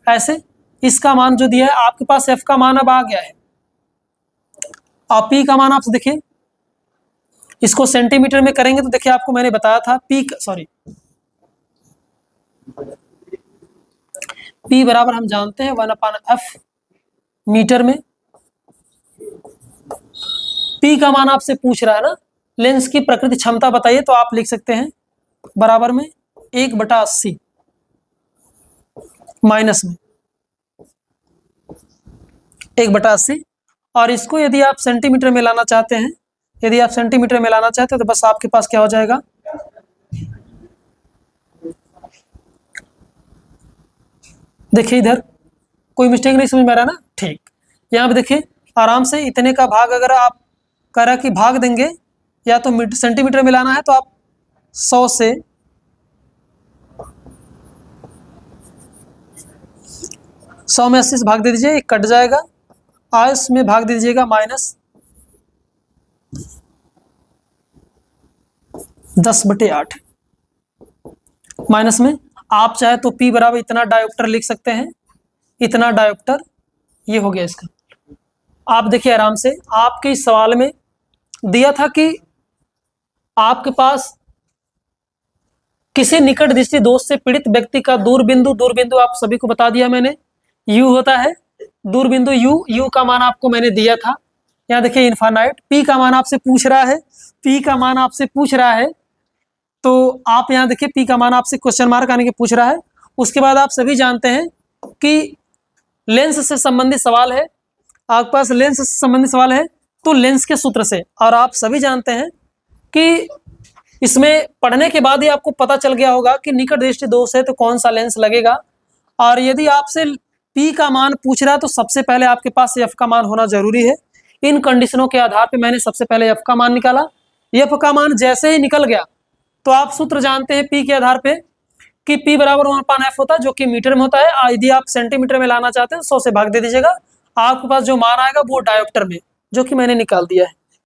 ऐसे इसका मान जो दिया है आपके पास, F का मान अब आ गया है और P का मान आपसे देखिए, इसको सेंटीमीटर में करेंगे तो देखिए आपको मैंने बताया था P बराबर हम जानते हैं 1/f मीटर में। P का मान आपसे पूछ रहा है ना, लेंस की प्रकृति क्षमता बताइए, तो आप लिख सकते हैं बराबर में 1/80 माइनस में 1/80। और इसको यदि आप सेंटीमीटर में लाना चाहते हैं, यदि आप सेंटीमीटर में लाना चाहते हैं तो बस आपके पास क्या हो जाएगा, देखिए इधर कोई मिस्टेक नहीं समझ में आ रहा ना, ठीक। यहाँ पे देखिए आराम से इतने का भाग अगर आप कह रहा कि भाग देंगे या तो सेंटीमीटर में लाना है तो आप 100 से 100 में 80 से भाग दे दीजिए, एक कट जाएगा, और इसमें भाग दे दीजिएगा -10/8 माइनस में। आप चाहे तो P बराबर इतना डायोप्टर लिख सकते हैं, इतना डायोप्टर, ये हो गया इसका। आप देखिए आराम से, आपके इस सवाल में दिया था कि आपके पास किसी निकट दृष्टि दोष से पीड़ित व्यक्ति का दूरबिंदु आप सभी को बता दिया मैंने, U होता है दूरबिंदु U का मान आपको मैंने दिया था। यहाँ देखिए इनफाइनाइट, P का मान आपसे पूछ रहा है, P का मान आपसे पूछ रहा है, तो आप यहाँ देखिए P का मान आपसे क्वेश्चन मार्क आने के पूछ रहा है। उसके बाद आप सभी जानते हैं कि लेंस से संबंधित सवाल है, आपके पास लेंस से संबंधित सवाल है तो लेंस के सूत्र से, और आप सभी जानते हैं कि इसमें पढ़ने के बाद ही आपको पता चल गया होगा कि निकट दृष्टि दोष है तो कौन सा लेंस लगेगा। और यदि आपसे P का मान पूछ रहा है तो सबसे पहले आपके पास F का मान होना जरूरी है। इन कंडीशनों के आधार पे मैंने सबसे पहले F का मान निकाला। F का मान जैसे ही निकल गया तो आप सूत्र जानते हैं P के आधार पे कि P बराबर 1/F होता है, जो कि मीटर में होता है। यदि आप सेंटीमीटर में लाना चाहते हैं 100 से भाग दे दीजिएगा, आपके पास जो मान आएगा वो डायोप्टर में, जो कि मैंने निकाल दिया है।